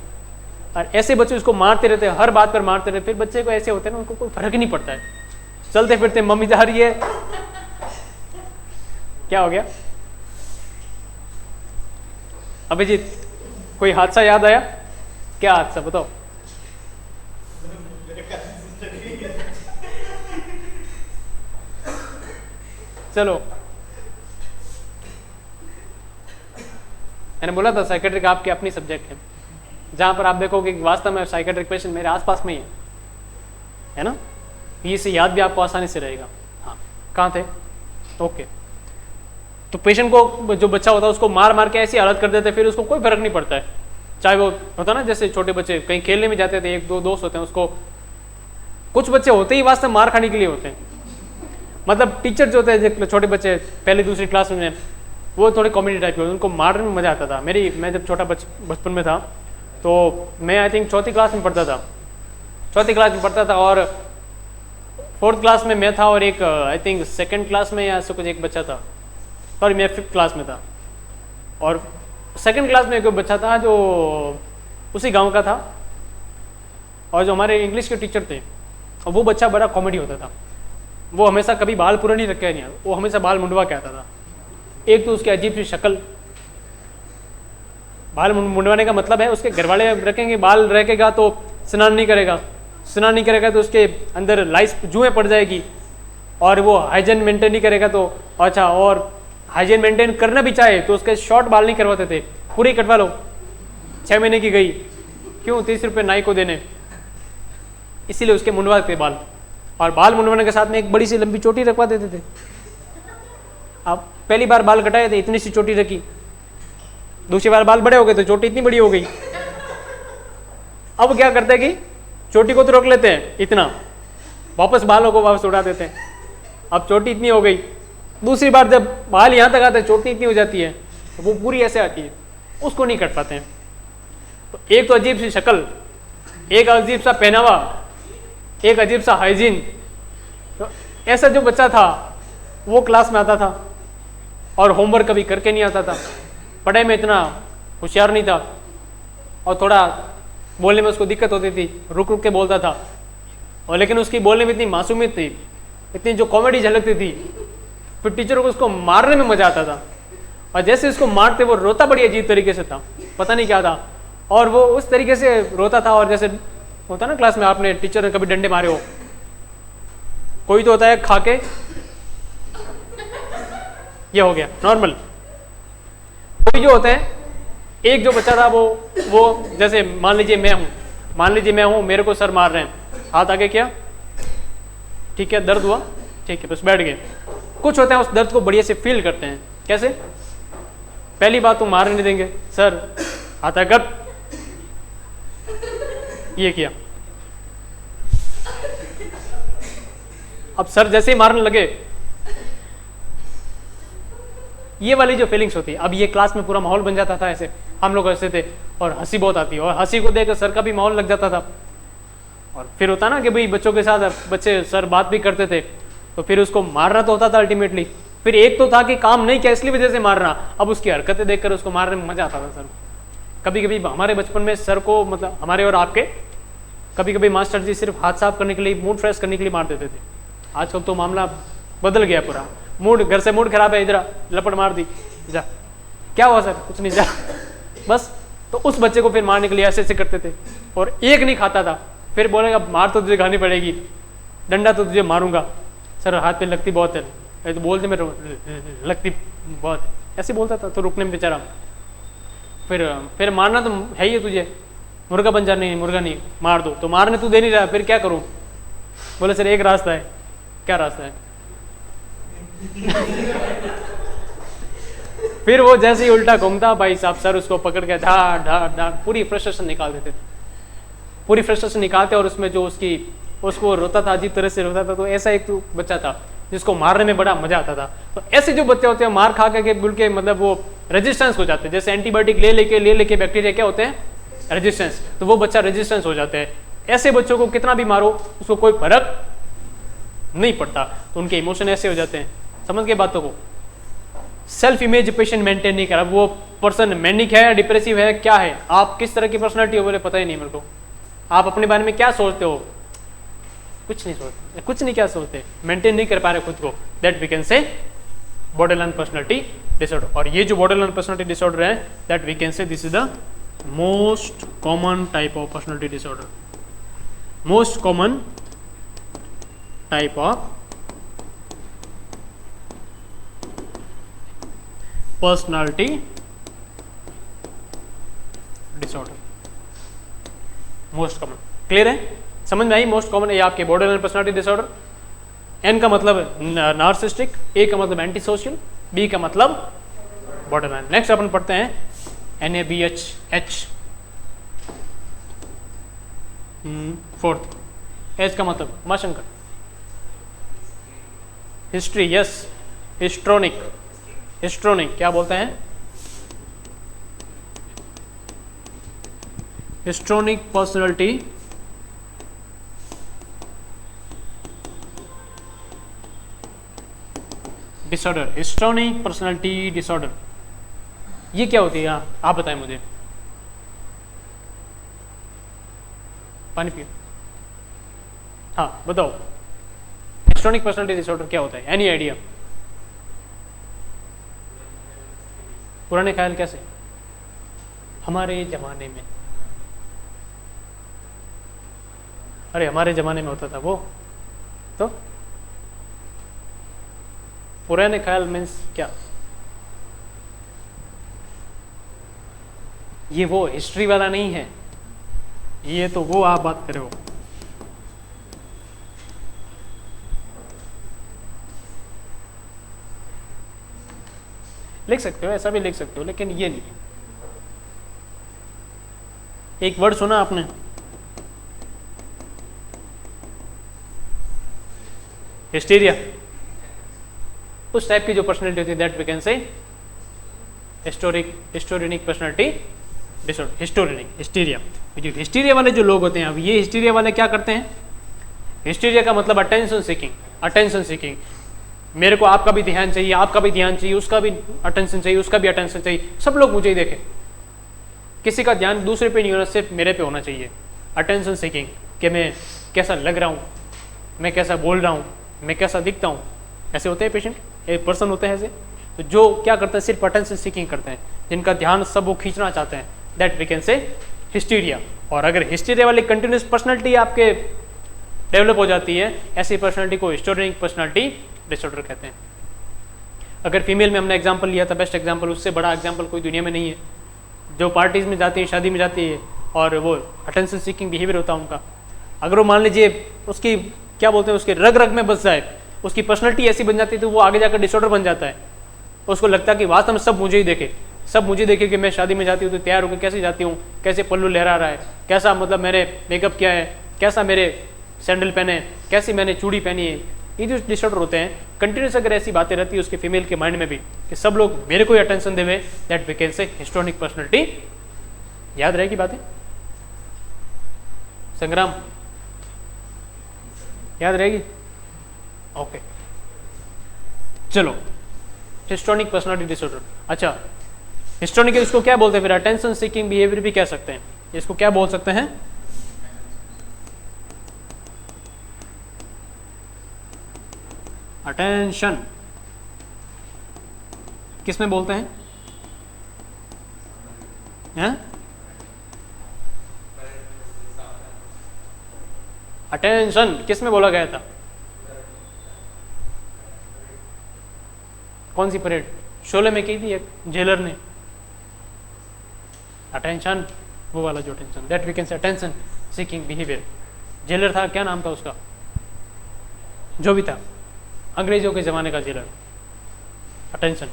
और ऐसे बच्चे उसको मारते रहते हैं, हर बात पर मारते रहते, फिर बच्चे को ऐसे होते हैं ना, उनको कोई फर्क ही नहीं पड़ता है, चलते फिरते मम्मी जा रही है, क्या हो गया अभिजीत? कोई हादसा याद आया? क्या हादसा बताओ? चलो, मैंने बोला था साइकेट्रिक आपकी अपनी सब्जेक्ट है, जहां पर आप देखोगे कि वास्तव में साइकेट्रिक पेशेंट मेरे आसपास में ही है ना, ये से याद भी आपको आसानी से रहेगा। हाँ, कहाँ थे? ओके। तो पेशेंट को, जो बच्चा होता है उसको मार मार के ऐसी हालत कर देते हैं, फिर उसको कोई फर्क नहीं पड़ता है, चाहे वो होता ना, जैसे छोटे बच्चे कहीं खेलने में जाते थे, 1-2 दोस्त होते हैं, उसको कुछ बच्चे होते ही वास्तव मार खाने के लिए होते हैं, मतलब टीचर जो होते हैं, छोटे बच्चे पहली दूसरी क्लास में, वो थोड़े कॉमेडी टाइप के होते हैं, उनको मारने में मजा आता था। मैं जब छोटा बचपन में था तो मैं आई थिंक 4th क्लास में पढ़ता था, 4th क्लास में पढ़ता था, और 4th क्लास में मैं था, और एक आई थिंक 2nd क्लास में या ऐसा कुछ एक बच्चा था, सॉरी मैं 5th क्लास में था, और 2nd क्लास में एक बच्चा था जो उसी गांव का था, और जो हमारे इंग्लिश के टीचर थे, और वो बच्चा बड़ा कॉमेडी होता था, वो हमेशा कभी बाल पूरा नहीं रखे नहीं, वो हमेशा बाल मुंडवा के आता था। एक तो उसकी अजीब सी शक्ल, बाल मुंडवाने का मतलब है उसके घर वाले रखेंगे, बाल रखेगा तो स्नान नहीं करेगा, स्नान नहीं करेगा तो उसके अंदर लाइस जुएं पड़ जाएगी, और वो हाइजीन मेंटेन नहीं करेगा तो अच्छा, और हाइजीन मेंटेन करना भी चाहे तो उसके शॉर्ट बाल नहीं करवाते थे, पूरी कटवा लो, 6 महीने की गई, क्यों? 30 रुपये नाई को देने, इसीलिए उसके मुंडवाते बाल, और बाल मुंडवाने के साथ में एक बड़ी सी लंबी चोटी रखवा देते थे। अब पहली बार बाल कटाए थे, इतनी सी चोटी रखी, दूसरी बार बाल बड़े हो गए तो चोटी इतनी बड़ी हो गई। अब क्या करते हैं कि चोटी को तो रोक लेते हैं इतना, वापस बालों को वापस उड़ा देते हैं, अब चोटी इतनी हो गई, दूसरी बार जब बाल यहाँ तक आते हैं चोटी इतनी हो जाती है, तो वो पूरी ऐसे आती है, उसको नहीं कट पाते हैं। तो एक तो अजीब सी शक्ल, एक अजीब सा पहनावा, एक अजीब सा हाइजीन। तो ऐसा जो बच्चा था वो क्लास में आता था और होमवर्क कभी करके नहीं आता था, पढ़ाई में इतना होशियार नहीं था, और थोड़ा बोलने में उसको दिक्कत होती थी, रुक रुक के बोलता था, और लेकिन उसकी बोलने में इतनी मासूमियत थी, इतनी जो कॉमेडी झलकती थी, फिर टीचरों को उसको मारने में मजा आता था, और जैसे उसको मारते वो रोता बड़ी अजीब तरीके से था, पता नहीं क्या था, और वो उस तरीके से रोता था, और जैसे होता ना क्लास में आपने टीचर ने कभी डंडे मारे हो, कोई तो होता है खा के ये हो गया नॉर्मल, कोई जो होता है, एक जो बच्चा था वो जैसे मान लीजिए मैं हूं, मेरे को सर मार रहे हैं, हाथ आगे किया, ठीक है, दर्द हुआ, ठीक है, बस बैठ गए। कुछ होते हैं उस दर्द को बढ़िया से फील करते हैं, कैसे? पहली बात तो मारने नहीं देंगे, सर हाथ आगे कर, ये किया, अब सर जैसे ही मारने लगे, ये वाली जो फीलिंग्स होती है, अब ये क्लास में पूरा माहौल बन जाता था, ऐसे हम लोग ऐसे थे, और हंसी बहुत आती है, और हंसी को देखकर सर का भी माहौल लग जाता था, और फिर होता ना कि भाई बच्चों के साथ बच्चे सर बात भी करते थे, तो फिर उसको मारना तो होता था अल्टीमेटली। फिर एक तो था कि काम नहीं किया इसलिए वजह से मारना, अब उसकी हरकतें देखकर उसको मारने में मजा आता था सर। कभी कभी हमारे बचपन में सर को, मतलब हमारे और आपके, कभी कभी मास्टर जी सिर्फ हाथ साफ करने के लिए, मूड फ्रेश करने के लिए मार देते थे। आजकल तो मामला बदल गया पूरा, मूड, घर से मूड खराब है, इधर लपट मार दी, जा, क्या हुआ सर? कुछ नहीं, जा, बस। तो उस बच्चे को फिर मारने के लिए ऐसे ऐसे करते थे, और एक नहीं खाता था, फिर बोलेगा मार तो तुझे खानी पड़ेगी, डंडा तो तुझे मारूंगा, सर हाथ पे लगती बहुत है, तो बोलते मैं लगती बहुत, ऐसे बोलता था, तो रुकने में बेचारा, फिर मारना तो है ही है तुझे, मुर्गा बन जा, नहीं मुर्गा नहीं, मार दो, तो मारने तू दे नहीं रहा, फिर क्या करूं? बोले सर एक रास्ता है। क्या रास्ता है? फिर वो जैसे ही उल्टा घूमता भाई साहब सर उसको पकड़ के ढा ढा ढा पूरी फ्रस्ट्रेशन निकाल देते थे, पूरी फ्रस्ट्रेशन निकालते। और उसमें जो उसको रोता था, अजीब तरह से रोता था। तो ऐसा एक तो बच्चा था जिसको मारने में बड़ा मजा आता था। तो ऐसे जो बच्चे होते हैं मार खा के बिल्कुल के मतलब वो रेजिस्टेंस हो जाते हैं। जैसे एंटीबायोटिक ले लेके बैक्टीरिया क्या होते हैं, रेजिस्टेंस। तो वो बच्चा रेजिस्टेंस हो जाते हैं। ऐसे बच्चों को कितना भी मारो उसको कोई फर्क नहीं पड़ता। तो उनके इमोशन ऐसे हो जाते हैं। समझ गए बातों को। सेल्फ इमेज पेशेंट मेंटेन नहीं करा, वो पर्सन मैनिक है, डिप्रेसिव है, क्या है, आप किस तरह की पर्सनालिटी हो बोले पता ही नहीं मेरे को। आप अपने बारे में क्या सोचते हो, कुछ नहीं सोचते, कुछ नहीं क्या सोचते, मेंटेन नहीं कर पा रहे खुद को। That we can say borderline personality disorder. और ये जो बॉर्डरलाइन पर्सनालिटी डिसऑर्डर है, that we can say this is the most common type of personality disorder. Most common type of personality disorder, most common. Clear है, समझ में आई। Most common ये आपके borderline personality disorder. N का मतलब narcissistic, ए का मतलब एंटी सोशल, बी का मतलब बॉर्डरलाइन। नेक्स्ट अपन पढ़ते हैं NABH। फोर्थ एच का मतलब उमाशंकर, हिस्ट्री, यस, हिस्ट्रोनिक। हिस्ट्रोनिक क्या बोलते हैं, हिस्ट्रोनिक पर्सनालिटी डिसऑर्डर। हिस्ट्रोनिक पर्सनालिटी डिसऑर्डर ये क्या होती है, आप बताएं मुझे। पानी पियो, हाँ बताओ, हिस्ट्रोनिक पर्सनालिटी डिसऑर्डर क्या होता है, एनी आइडिया। पुराने ख्याल कैसे, हमारे जमाने में, अरे हमारे जमाने में होता था वो, तो पुराने ख्याल मीन्स क्या, ये वो हिस्ट्री वाला नहीं है, ये तो वो आप बात कर रहे हो। लिख सकते हो, ऐसा भी लिख सकते हो, लेकिन ये नहीं। एक वर्ड सुना आपने, हिस्टीरिया। उस टाइप की जो पर्सनैलिटी होती है that we can say histrionic personality disorder. Histrionic, hysteria. जो हिस्टीरिया वाले जो लोग होते हैं, अब ये हिस्टीरिया वाले क्या करते हैं, हिस्टीरिया का मतलब अटेंशन सीकिंग। अटेंशन सीकिंग, मेरे को आपका भी ध्यान चाहिए, आपका भी ध्यान चाहिए, उसका भी अटेंशन चाहिए, उसका भी अटेंशन चाहिए, सब लोग मुझे ही देखें। किसी का ध्यान दूसरे पे नहीं होना, सिर्फ मेरे पे होना चाहिए। अटेंशन सीकिंग, कि मैं कैसा लग रहा हूँ, मैं कैसा बोल रहा हूँ, मैं कैसा दिखता हूँ। ऐसे होते हैं पेशेंट, एक पर्सन होते हैं ऐसे, तो जो क्या करते हैं, सिर्फ अटेंशन सीकिंग करते हैं, जिनका ध्यान सब वो खींचना चाहते हैं, that we can say hysteria. और अगर हिस्टीरिया वाली कंटिन्यूस पर्सनालिटी आपके डेवलप हो जाती है, ऐसी पर्सनालिटी को हिस्टोरिनिक पर्सनालिटी डिसऑर्डर कहते हैं। अगर फीमेल में हमने एग्जांपल लिया था, बेस्ट एग्जांपल, उससे बड़ा एग्जांपल कोई दुनिया में नहीं है। जो पार्टीज में जाती है, शादी में जाती है, और वो अटेंशन सीकिंग बिहेवियर होता है उनका। अगर वो मान लीजिए उसकी क्या बोलते हैं, उसके रग रग में बस जाए, उसकी पर्सनैलिटी ऐसी बन जाती है, तो वो आगे जाकर डिसऑर्डर बन जाता है। उसको लगता है कि वास्तव में सब मुझे ही देखे, सब मुझे देखे कि मैं शादी में जाती हूँ तो तैयार होकर कैसे जाती हूँ, कैसे पल्लू लहरा रहा है, कैसा मतलब मैंने मेकअप किया है, कैसा मेरे सैंडल पहने, कैसी मैंने चूड़ी पहनी है। ये जो डिसऑर्डर होते हैं, कंटिन्यूस अगर ऐसी बातें रहती है उसके फीमेल के माइंड में भी कि सब लोग मेरे को ही अटेंशन देवे, that we can say historic personality. याद रहेगी बातें संग्राम, याद रहेगी, ओके। चलो, हिस्टोरिक पर्सनालिटी डिसऑर्डर। अच्छा, हिस्टोरिक इसको क्या बोलते हैं फिर, अटेंशन सीकिंग बिहेवियर भी कह सकते हैं। इसको क्या बोल सकते हैं, अटेंशन किस में बोलते हैं, अटेंशन किस में बोला गया था, कौन सी परेड, शोले में की थी एक जेलर ने। अटेंशन, वो वाला जो attention, that we can say attention seeking behaviour. Jailer था, क्या नाम था उसका, जो भी था, अंग्रेजों के जमाने का jailer. Attention,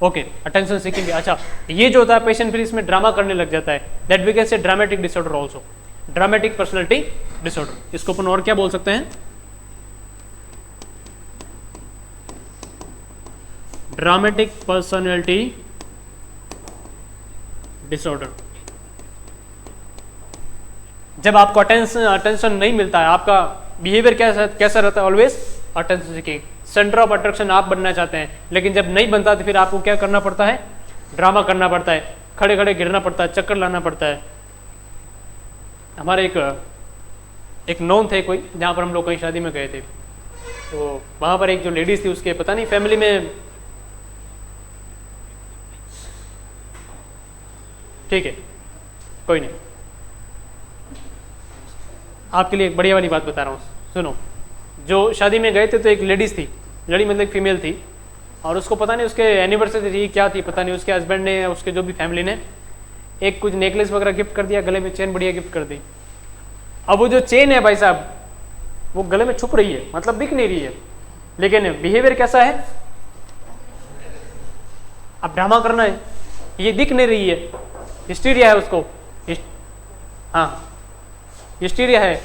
okay, attention seeking भी। अच्छा, ये जो होता है पेशेंट फिर इसमें ड्रामा करने लग जाता है, that we can say dramatic disorder also, dramatic personality disorder. इसको अपन और क्या बोल सकते हैं? Dramatic personality disorder. जब आपको अटेंशन नहीं मिलता है, आपका बिहेवियर कैसा रहता है? Always attention seeking, centre of attraction आप बनना चाहते हैं, लेकिन जब नहीं बनता तो फिर आपको क्या करना पड़ता है? ड्रामा करना पड़ता है, खड़े खड़े गिरना पड़ता है, चक्कर लाना पड़ता है। हमारे एक नॉन थे कोई, जहाँ पर हम लोग कहीं शादी में गए थे, तो वहाँ पर एक जो लेडीज थी, उसके पता नहीं फैमिली में, ठीक है कोई नहीं, आपके लिए एक बढ़िया वाली बात बता रहा हूँ, सुनो। जो शादी में गए थे तो एक लेडीज थी, लड़ी मतलब फीमेल थी, और उसको पता नहीं उसके एनिवर्सरी थी क्या थी पता नहीं, उसके हस्बैंड ने, उसके जो भी फैमिली ने एक कुछ नेकलेस वगैरह गिफ्ट कर दिया, गले में चेन बढ़िया गिफ्ट कर दी। अब वो जो चेन है भाई साहब, वो गले में छुप रही है, मतलब दिख नहीं रही है, लेकिन बिहेवियर कैसा है? अब ड्रामा करना है, ये दिख नहीं रही है, हिस्टीरिया है उसको, हाँ हिस्टीरिया है।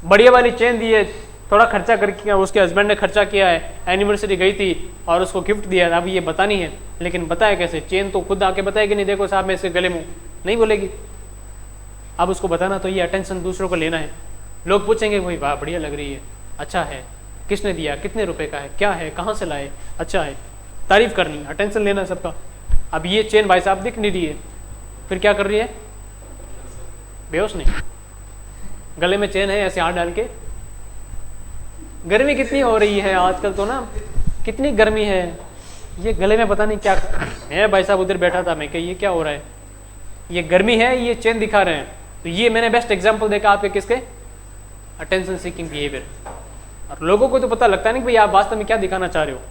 बढ़िया वाली चेन दी है, थोड़ा खर्चा करके उसके हस्बैंड ने खर्चा किया है, एनिवर्सरी गई थी और उसको गिफ्ट दिया, अब ये बतानी है, लेकिन बताया कैसे? चेन तो खुद आके बताएगी नहीं, देखो साहब मैं इसके गले में नहीं बोलेगी। अब उसको बताना तो ये अटेंशन दूसरों को लेना है। लोग पूछेंगे भाई वाह बढ़िया लग रही है, अच्छा है, किसने दिया, कितने रुपए का है, क्या है, कहाँ से लाए, अच्छा है, तारीफ करनी, अटेंशन लेना सबका। अब ये चेन भाई साहब दिख नहीं रही है, फिर क्या कर रही है? बेहोश नहीं, गले में चेन है, ऐसे हाथ डाल के। गर्मी कितनी हो रही है आजकल तो ना, कितनी गर्मी है, ये गले में पता नहीं क्या है। भाई साहब उधर बैठा था, मैं कि ये क्या हो रहा है, ये गर्मी है, ये चेन दिखा रहे हैं। तो ये मैंने बेस्ट एग्जांपल देखा आपके किसके? Attention seeking behaviour. और लोगों को तो पता लगता नहीं कि भाई आप वास्तव में क्या दिखाना चाह रहे हो,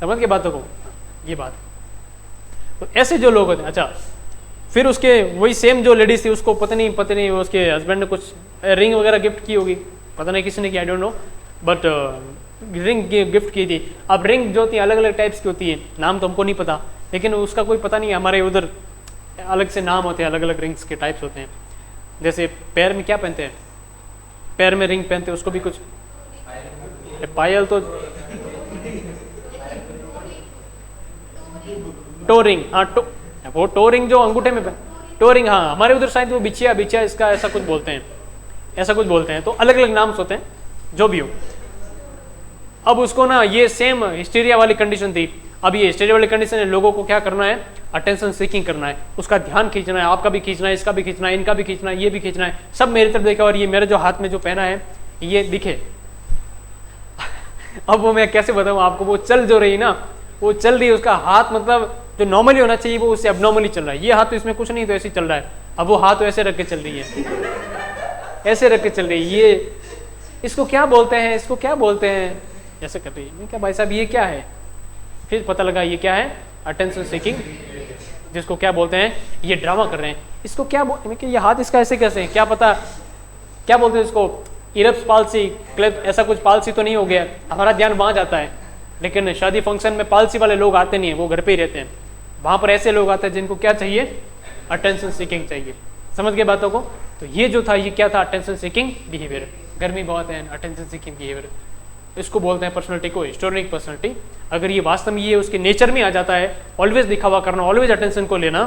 समझ के बातों को, ये बात। तो ऐसे जो लोग होते हैं, अच्छा फिर उसके वही सेम जो लेडीज थी, उसको पता नहीं उसके हस्बैंड ने कुछ रिंग वगैरह गिफ्ट की होगी, पता नहीं किसने की, I don't know, but ring gift की थी। अब रिंग जो होती है अलग अलग टाइप्स की होती है, नाम तो हमको नहीं पता, लेकिन उसका कोई पता नहीं है, हमारे उधर अलग से नाम होते हैं, अलग अलग रिंग्स के टाइप्स होते हैं। जैसे पैर में क्या पहनते हैं, पैर में रिंग पहनते हैं, उसको भी कुछ पायल, तो टो रिंग, हाँ वो टो रिंग जो अंगूठे में टो रिंग, हाँ हमारे उधर शायद वो बिछिया इसका ऐसा कुछ बोलते हैं, तो अलग अलग नाम्स होते हैं, जो भी हो। अब उसको ना ये सेम हिस्टीरिया वाली कंडीशन थी। अब ये हिस्टीरिया वाली कंडीशन है, लोगों को क्या करना है? अटेंशन सीकिंग करना है, उसका ध्यान खींचना है, आपका भी खींचना है, इसका भी खींचना है, इनका भी खींचना है, ये भी खींचना है, सब मेरी तरफ देखा और ये मेरे जो हाथ में जो पहना है ये दिखे। अब वो मैं कैसे बताऊं आपको, वो चल जो रही ना, वो चल रही है, उसका हाथ मतलब जो नॉर्मली होना चाहिए वो उससे एबनॉर्मली चल रहा है। ये हाथ तो इसमें कुछ नहीं, तो ऐसे चल रहा है। अब वो हाथ तो ऐसे रख के चल रही है, ऐसे रख के चल रही है, ये इसको क्या बोलते हैं, इसको क्या बोलते हैं, ऐसे कर रही है। मैं क्या भाई साहब ये क्या है? फिर पता लगा ये क्या है? अटेंशन सीकिंग, जिसको क्या बोलते हैं, ये ड्रामा कर रहे हैं। इसको क्या बोलते हैं? ये हाथ इसका ऐसे कैसे है, क्या पता क्या बोलते हैं इसको, इरप्स पालसी, क्लेप, ऐसा कुछ पालसी तो नहीं हो गया? हमारा ध्यान वहाँ जाता है, लेकिन शादी फंक्शन में पालसी वाले लोग आते नहीं है, वो घर पे ही रहते हैं। वहाँ पर ऐसे लोग आते हैं जिनको क्या चाहिए? अटेंशन सीकिंग चाहिए। समझ गए बातों को? तो ये जो था, ये क्या था? Attention seeking behaviour. गर्मी बहुत है, अटेंशन सीकिंग बिहेवियर, इसको बोलते हैं पर्सनैलिटी को हिस्टोरिक पर्सनैलिटी। अगर ये वास्तव में ये उसके नेचर में आ जाता है, ऑलवेज दिखावा करना, ऑलवेज अटेंशन को लेना,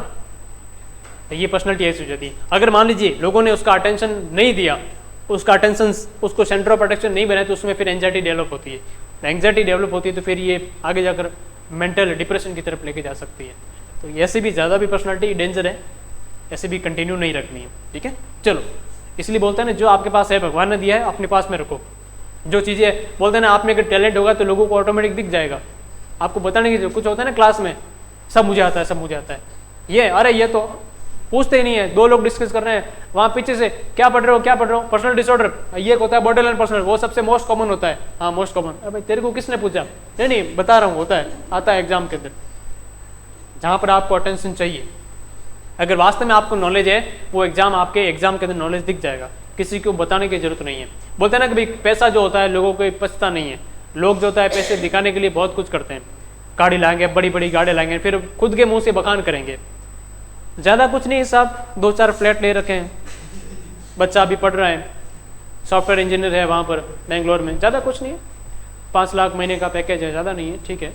तो ये पर्सनैलिटी ऐसी हो जाती है। अगर मान लीजिए लोगों ने उसका अटेंशन नहीं दिया, उसका अटेंशन, उसको सेंटर ऑफ अटेंशन नहीं बनाया, तो उसमें फिर एंजाइटी डेवलप होती है। एंजाइटी डेवलप होती है तो फिर ये आगे जाकर मेंटल डिप्रेशन की तरफ लेके जा सकती है। तो ऐसे भी ज़्यादा भी पर्सनैलिटी डेंजर है, ऐसे भी कंटिन्यू नहीं रखनी है। ठीक है, चलो, इसलिए बोलते हैं ना, जो आपके पास है भगवान ने दिया है अपने पास में रखो। जो चीज़ें बोलते हैं ना, आप में अगर टैलेंट होगा तो लोगों को ऑटोमेटिक दिख जाएगा। आपको बताने की जो कुछ होता है ना क्लास में, सब मुझे आता है, सब मुझे आता है, ये अरे ये तो पूछते ही नहीं है। दो लोग डिस्कस कर रहे हैं, वहाँ पीछे से क्या पढ़ रहे हो, क्या पढ़ रहे हो, पर्सनल डिसऑर्डर, ये होता है बॉर्डरलाइन पर्सनल, वो सबसे मोस्ट कॉमन होता है। हाँ मोस्ट कॉमन। अरे भाई तेरे को किसने पूछा? नहीं बता रहा हूँ, होता है, आता है एग्जाम के अंदर, जहाँ पर आपको अटेंशन चाहिए। अगर वास्तव में आपको नॉलेज है, वो एग्जाम आपके एग्जाम के अंदर नॉलेज दिख जाएगा, किसी को बताने की जरूरत नहीं है। बोलते हैं ना कि भाई पैसा जो होता है लोगों को पछता नहीं है। लोग जो होता है पैसे दिखाने के लिए बहुत कुछ करते हैं, गाड़ी लाएंगे, बड़ी बड़ी गाड़ी लाएंगे, फिर खुद के मुंह से बखान करेंगे। ज़्यादा कुछ नहीं साहब, 2-4 फ्लैट ले रखे हैं, बच्चा अभी पढ़ रहा है, सॉफ्टवेयर इंजीनियर है वहाँ पर बेंगलोर में, ज़्यादा कुछ नहीं है, 5 लाख महीने का पैकेज है, ज़्यादा नहीं है, ठीक है।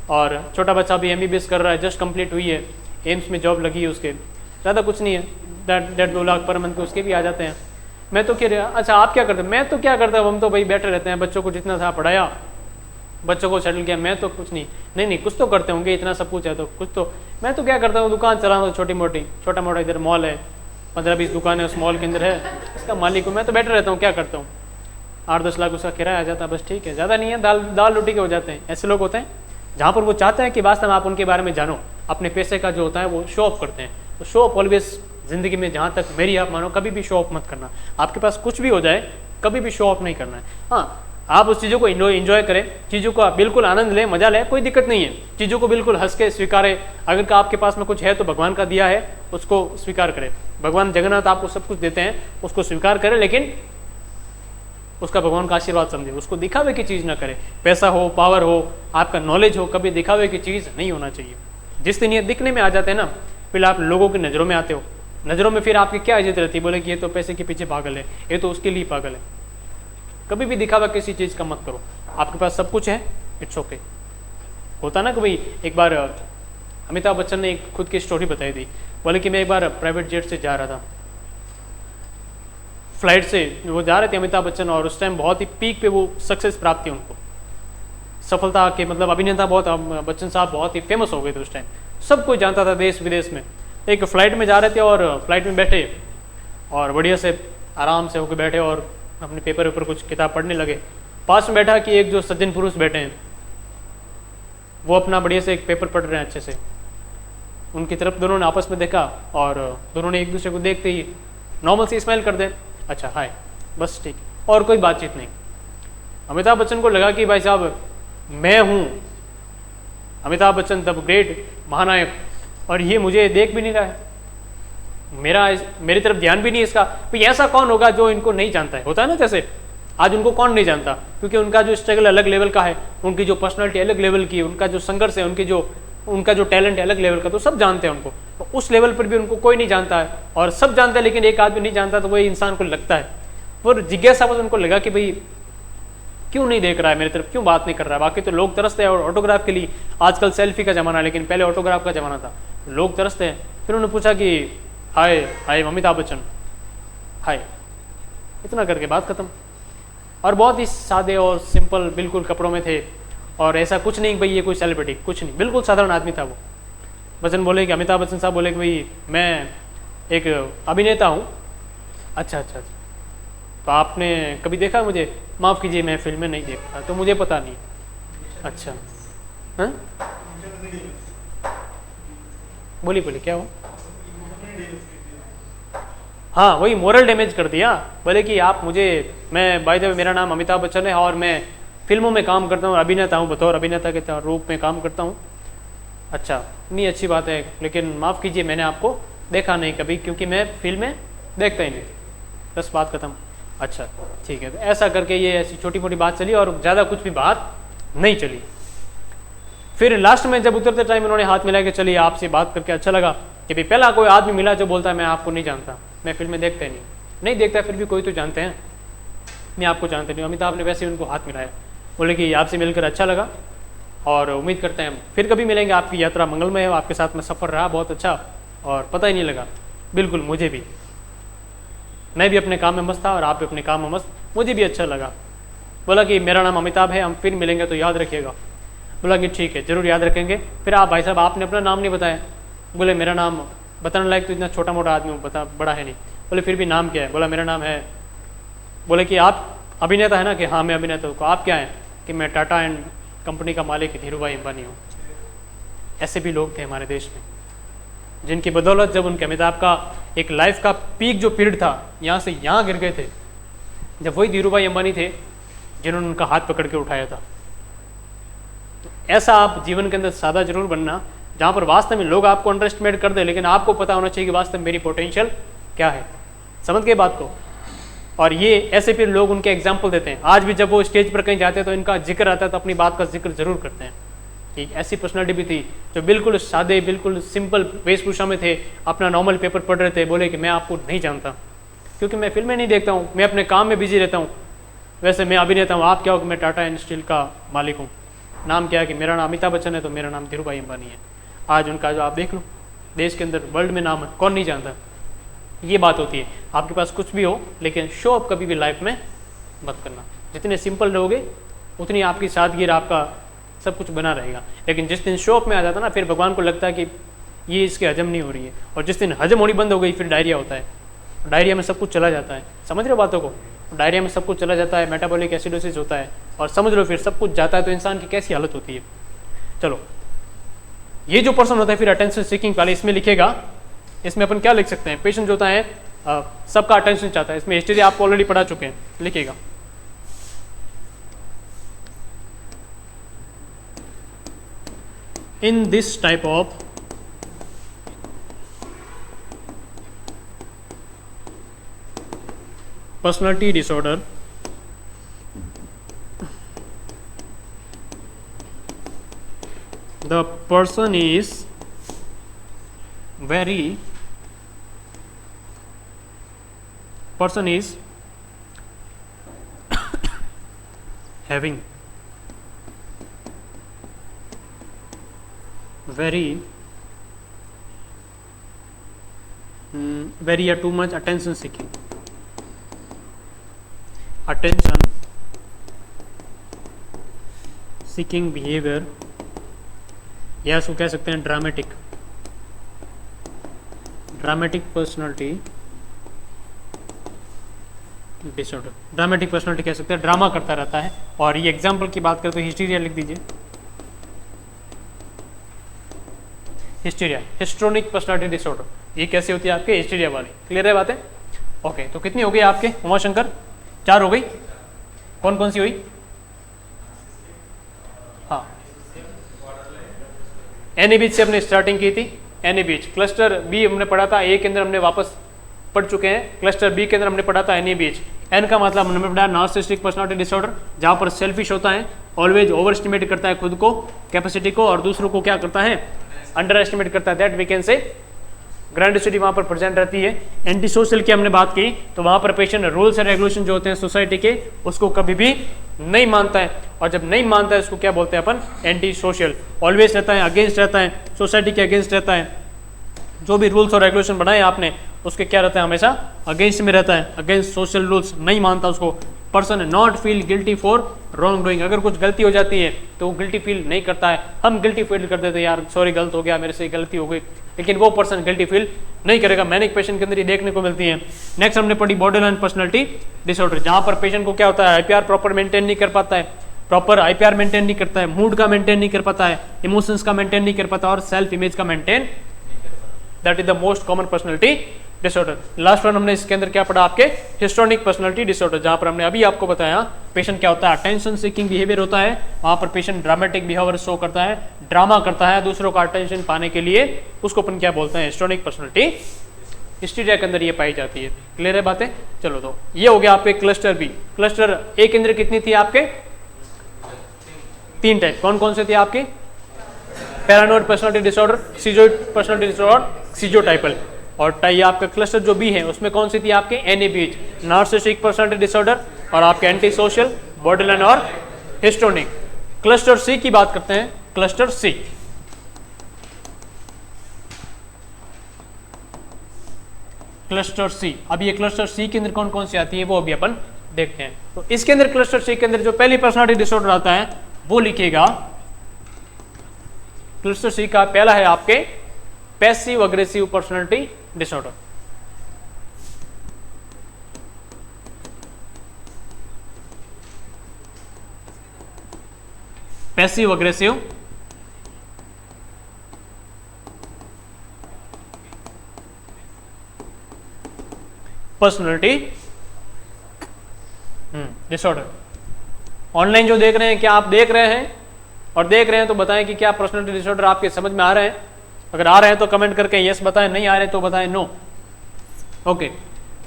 और छोटा बच्चा भी MBBS कर रहा है, जस्ट कंप्लीट हुई है, एम्स में जॉब लगी है उसके, ज़्यादा कुछ नहीं है, 1.5-2 लाख पर मंथ के उसके भी आ जाते हैं। मैं तो कह रहा, अच्छा आप क्या करते हैं? मैं तो क्या करता हूँ, हम तो भाई बैठे रहते हैं, बच्चों को जितना था पढ़ाया, बच्चों को सेटल किया, मैं तो कुछ नहीं कुछ तो करते होंगे, इतना सब कुछ है तो कुछ तो। मैं तो क्या करता हूँ, दुकान चलाता हूँ छोटा मोटा, इधर मॉल है, 15-20 दुकान है उस मॉल के अंदर है, इसका मालिक हूँ मैं, तो बैठे रहता हूँ, क्या करता हूँ, 8-10 लाख उसका किराया आ जाता है, बस ठीक है, ज़्यादा नहीं है, दाल रोटी के हो जाते हैं। ऐसे लोग होते हैं जहाँ पर वो चाहते हैं कि वास्तव में आप उनके बारे में जानो, अपने पैसे का जो होता है वो शो ऑफ करते हैं। तो शो ऑफ ऑलवेज ज़िंदगी में, जहाँ तक मेरी आप मानो, कभी भी शो ऑफ मत करना। आपके पास कुछ भी हो जाए, कभी भी शो ऑफ नहीं करना है। हाँ, आप उस चीज़ों को एंजॉय करें, चीज़ों का बिल्कुल आनंद लें, मजा लें, कोई दिक्कत नहीं है, चीज़ों को बिल्कुल हंस के स्वीकारें। अगर आपके पास में कुछ है तो भगवान का दिया है, उसको स्वीकार करें। भगवान जगन्नाथ आपको सब कुछ देते हैं, उसको स्वीकार करें, लेकिन उसका भगवान का आशीर्वाद समझे, उसको दिखावे की चीज़ ना करें। पैसा हो, पावर हो, आपका नॉलेज हो, कभी दिखावे की चीज़ नहीं होना चाहिए। जिस दिन ये दिखने में आ जाते हैं ना, फिर आप लोगों की नज़रों में आते हो, नज़रों में फिर आपकी क्या इज्जत रहती है, बोले कि ये तो पैसे के पीछे पागल है, ये तो उसके लिए पागल है। कभी भी दिखावा किसी चीज़ का मत करो। आपके पास सब कुछ है, इट्स ओके। होता ना कि भाई, एक बार अमिताभ बच्चन ने एक खुद की स्टोरी बताई थी, बोले कि मैं एक बार प्राइवेट जेट से जा रहा था, फ्लाइट से वो जा रहे थे अमिताभ बच्चन, और उस टाइम बहुत ही पीक पे वो सक्सेस प्राप्त थी उनको, सफलता के मतलब अभिनेता बहुत, बच्चन साहब बहुत ही फेमस हो गए थे उस टाइम, सब कोई जानता था देश विदेश में। एक फ्लाइट में जा रहे थे और फ्लाइट में बैठे और बढ़िया से आराम से होकर बैठे और अपने पेपर ऊपर कुछ किताब पढ़ने लगे। पास में बैठा कि एक जो सज्जन पुरुष बैठे हैं, वो अपना बढ़िया से एक पेपर पढ़ रहे हैं अच्छे से। उनकी तरफ दोनों ने आपस में देखा और दोनों ने एक दूसरे को देखते ही नॉर्मल से स्माइल कर दे, अच्छा हाय, बस ठीक, और कोई बातचीत नहीं। अमिताभ बच्चन को लगा कि भाई साहब मैं हूँ अमिताभ बच्चन द ग्रेट महानायक, और ये मुझे देख भी नहीं रहा है, मेरी तरफ ध्यान भी नहीं है इसका। तो ऐसा कौन होगा जो इनको नहीं जानता है? होता है ना, जैसे आज उनको कौन नहीं जानता, क्योंकि उनका जो स्ट्रगल अलग लेवल का है, उनकी जो पर्सनालिटी अलग लेवल की, उनका जो संघर्ष है, उनका जो टैलेंट है अलग लेवल का, तो सब जानते हैं उनको। तो उस लेवल पर भी उनको कोई नहीं जानता है, और सब जानते हैं लेकिन एक आदमी नहीं जानता, तो वही इंसान को लगता है, और जिज्ञासा बस उनको लगा कि भाई क्यों नहीं देख रहा है मेरी तरफ, क्यों बात नहीं कर रहा है। बाकी तो लोग तरसते हैं ऑटोग्राफ के लिए, आजकल सेल्फी का ज़माना है, लेकिन पहले ऑटोग्राफ का ज़माना था, लोग तरसते हैं। फिर उन्होंने पूछा कि हाय हाय अमिताभ बच्चन, हाय, इतना करके बात खत्म। और बहुत ही सादे और सिंपल बिल्कुल कपड़ों में थे, और ऐसा कुछ नहीं भाई ये कोई सेलिब्रिटी, कुछ नहीं, बिल्कुल साधारण आदमी था वो। बच्चन बोले कि अमिताभ बच्चन साहब बोले कि भाई मैं एक अभिनेता हूँ। अच्छा, तो आपने कभी देखा मुझे? माफ़ कीजिए मैं फिल्में नहीं देखता, तो मुझे पता नहीं। अच्छा, हाँ, बोली क्या हो? हाँ, वही मोरल डैमेज कर दिया। बोले कि आप मैं बाय द वे मेरा नाम अमिताभ बच्चन है और मैं फिल्मों में काम करता हूँ, अभिनेता हूँ, बतौर अभिनेता के रूप में काम करता हूँ। अच्छा, नहीं अच्छी बात है, लेकिन माफ़ कीजिए मैंने आपको देखा नहीं कभी, क्योंकि मैं फिल्में देखता ही नहीं, बस बात खत्म। अच्छा ठीक है। तो ऐसा करके ये ऐसी छोटी मोटी बात चली और ज़्यादा कुछ भी बात नहीं चली। फिर लास्ट में जब उतरते टाइम उन्होंने हाथ मिला कि चलिए आपसे बात करके अच्छा लगा, कि भाई पहला कोई आदमी मिला जो बोलता है मैं आपको नहीं जानता, मैं फिल्में देखता ही नहीं देखता, फिर भी कोई तो जानते हैं, मैं आपको जानते नहीं। अमिताभ ने वैसे ही उनको हाथ मिलाया, बोले कि आपसे मिलकर अच्छा लगा और उम्मीद करते हैं फिर कभी मिलेंगे, आपकी यात्रा मंगलमय है, आपके साथ में सफ़र रहा बहुत अच्छा और पता ही नहीं लगा। बिल्कुल, मुझे भी, मैं भी अपने काम में मस्त था और आप भी अपने काम में मस्त, मुझे भी अच्छा लगा। बोला कि मेरा नाम अमिताभ है, हम फिर मिलेंगे तो याद रखिएगा। बोला कि ठीक है, ज़रूर याद रखेंगे। फिर आप भाई साहब आपने अपना नाम नहीं बताया। बोले मेरा नाम बताने लायक तो इतना छोटा मोटा आदमी बड़ा है नहीं। बोले फिर भी नाम क्या है? बोला मेरा नाम है, बोले कि आप अभिनेता है ना? कि हाँ मैं अभिनेता हूँ। आप क्या हैं? कि मैं टाटा एंड कंपनी का मालिक धीरू भाई अंबानी हूँ। ऐसे भी लोग थे हमारे देश में जिनकी बदौलत जब उनके अमिताभ का एक लाइफ का पीक जो पीरियड था, यहाँ से यहाँ गिर गए थे, जब वही धीरू भाई अंबानी थे जिन्होंने उनका हाथ पकड़ के उठाया था। तो ऐसा आप जीवन के अंदर सादा जरूर बनना, जहाँ पर वास्तव में लोग आपको अंडर एस्टिमेट कर दे, लेकिन आपको पता होना चाहिए कि वास्तव में मेरी पोटेंशियल क्या है। समझ गए बात को? और ये ऐसे फिर लोग उनके एग्जाम्पल देते हैं। आज भी जब वो स्टेज पर कहीं जाते हैं तो इनका जिक्र आता है तो अपनी बात का जिक्र जरूर करते हैं। एक ऐसी पर्सनालिटी भी थी जो बिल्कुल सादे, बिल्कुल सिंपल वेशभूषा में थे, अपना नॉर्मल पेपर पढ़ रहे थे, बोले कि मैं आपको नहीं जानता क्योंकि मैं फिल्में नहीं देखता हूँ, मैं अपने काम में बिजी रहता हूँ, वैसे मैं अभिनेता हूँ, आप क्या हो कि मैं टाटा एंड स्टील का मालिक हूँ, नाम क्या है कि मेरा नाम अमिताभ बच्चन है तो मेरा नाम धीरू भाई अंबानी है। आज उनका जो आप देख लो देश के अंदर, वर्ल्ड में नाम है, कौन नहीं जानता। ये बात होती है, आपके पास कुछ भी हो लेकिन शो अप कभी भी लाइफ में मत करना। जितने सिंपल रहोगे उतनी आपकी सादगी, आपका सब कुछ बना रहेगा। लेकिन जिस दिन शो अप में आ जाता ना, फिर भगवान को लगता है कि ये इसके हजम नहीं हो रही है, और जिस दिन हजम होनी बंद हो गई फिर डायरिया होता है। डायरिया में सब कुछ चला जाता है, समझ रहे हो बातों को? डायरिया में सब कुछ चला जाता है, मेटाबॉलिक एसिडोसिस होता है, और समझ लो फिर सब कुछ जाता है तो इंसान की कैसी हालत होती है। चलो, ये जो पर्सन होता है फिर अटेंशन सीकिंग वाले, इसमें लिखेगा, इसमें अपन क्या लिख सकते हैं? पेशेंट जो होता है सबका अटेंशन चाहता है, इसमें हिस्ट्री आपको ऑलरेडी पढ़ा चुके हैं, लिखेगा in this type of personality disorder, the person is having very or too much attention seeking behavior, या इसको कह सकते हैं dramatic personality disorder. Dramatic personality कह सकते हैं, ड्रामा करता रहता है। और ये एग्जाम्पल की बात करें तो हिस्टीरिया लिख दीजिए, हिस्टीरिया, हिस्ट्रोनिक पर्सनालिटी डिसऑर्डर। ये कैसे होती है आपके? हिस्टीरिया वाली। क्लियर है बातें? ओके, तो कितनी हो गई आपके उमाशंकर? 4 हो गई। कौन कौन सी हुई? हाँ, एनी बीच से हमने स्टार्टिंग की थी। एनी बीच, क्लस्टर बी हमने पढ़ा था, ए के अंदर हमने वापस पढ़ चुके हैं, क्लस्टर बी के अंदर हमने पढ़ा था एनी बीच। एन का मतलब हमने पढ़ा नार्सिसिस्टिक पर्सनालिटी डिसऑर्डर, जहां पर सेल्फिश होता है, ऑलवेज ओवर एस्टिमेट करता है खुद को, कैपेसिटी को, और दूसरों को क्या करता है? अंडर एस्टिमेट करता है। That we can say grandiosity वहां पर प्रेजेंट रहती है। एंटी सोशल की हमने बात की तो वहां पर पेशेंट रूल्स एंड रेगुलेशन जो होते हैं सोसाइटी के, उसको कभी भी नहीं मानता है, और जब नहीं मानता है उसको क्या बोलते हैं अपन? Anti social. ऑलवेज रहता है, अगेंस्ट रहता है, सोसाइटी के अगेंस्ट रहता है। जो भी रूल्स और रेगुलेशन बनाए आपने उसके क्या रहता है? हमेशा अगेंस्ट में रहता है, अगेंस्ट सोशल रूल्स, नहीं मानता उसको। Person not feel guilty for wrong doing, अगर कुछ गलती हो जाती है तो वो गिल्टी फील नहीं करता है। हम गिल्टी फील कर देते हैं, यार सॉरी गलत हो गया, मेरे से गलती हो गई, लेकिन वो पर्सन गिल्टी फील नहीं करेगा। मैनिक पेशेंट के अंदर ये देखने को मिलती है। नेक्स्ट हमने पढ़ी बॉर्डरलाइन पर्सनालिटी डिसऑर्डर, जहां पर पेशेंट को क्या होता है? आईपीआर प्रॉपर मेंटेन नहीं कर पाता है, प्रॉपर आईपीआर मेंटेन नहीं करता है, मूड का मेंटेन नहीं कर पाता है, इमोशंस का मेंटेन नहीं कर पाता, और सेल्फ इमेज का maintain. That is the most common personality disorder. Last one हमने इसके अंदर क्या पढ़ा? आपके हिस्टोनिक पर्सनालिटी डिसऑर्डर, जहां पर हमने अभी आपको बताया पेशेंट क्या होता है? अटेंशन सीकिंग बिहेवियर होता है, वहां पर पेशेंट ड्रामेटिक बिहेवियर शो करता है, ड्रामा करता है दूसरों का अटेंशन पाने के लिए, उसको अपन क्या बोलते हैं? हिस्टोनिक पर्सनालिटी हिस्टीरिया के अंदर ये पाई जाती है। क्लियर है बातें? चलो, तो ये हो गया आपके क्लस्टर बी। क्लस्टर ए के अंदर कितनी थी आपके? 3 टाइप। कौन कौन से थे आपके? Paranoid personality disorder, schizoid personality disorder, schizotypal. और ये आपका क्लस्टर जो बी है उसमें कौन सी थी आपके? एनएबीएच, नार्सिसिस्टिक पर्सनालिटी डिसऑर्डर, और आपके एंटी सोशल, बॉर्डरलाइन और हिस्टोनिक। क्लस्टर सी की बात करते हैं। क्लस्टर सी, क्लस्टर सी, अब ये क्लस्टर सी के अंदर कौन कौन सी आती है वो अभी अपन देखते हैं। तो इसके अंदर क्लस्टर सी के अंदर जो पहली पर्सनालिटी डिसऑर्डर आता है वो लिखिएगा, क्लस्टर सी का पहला है आपके passive aggressive personality disorder. Passive aggressive personality disorder. Online जो देख रहे हैं, क्या आप देख रहे हैं? और देख रहे हैं तो बताएं कि क्या पर्सनालिटी डिसऑर्डर आपके समझ में आ रहे हैं? अगर आ रहे हैं तो कमेंट करके यस बताएं, नहीं आ रहे तो बताएं नो। ओके,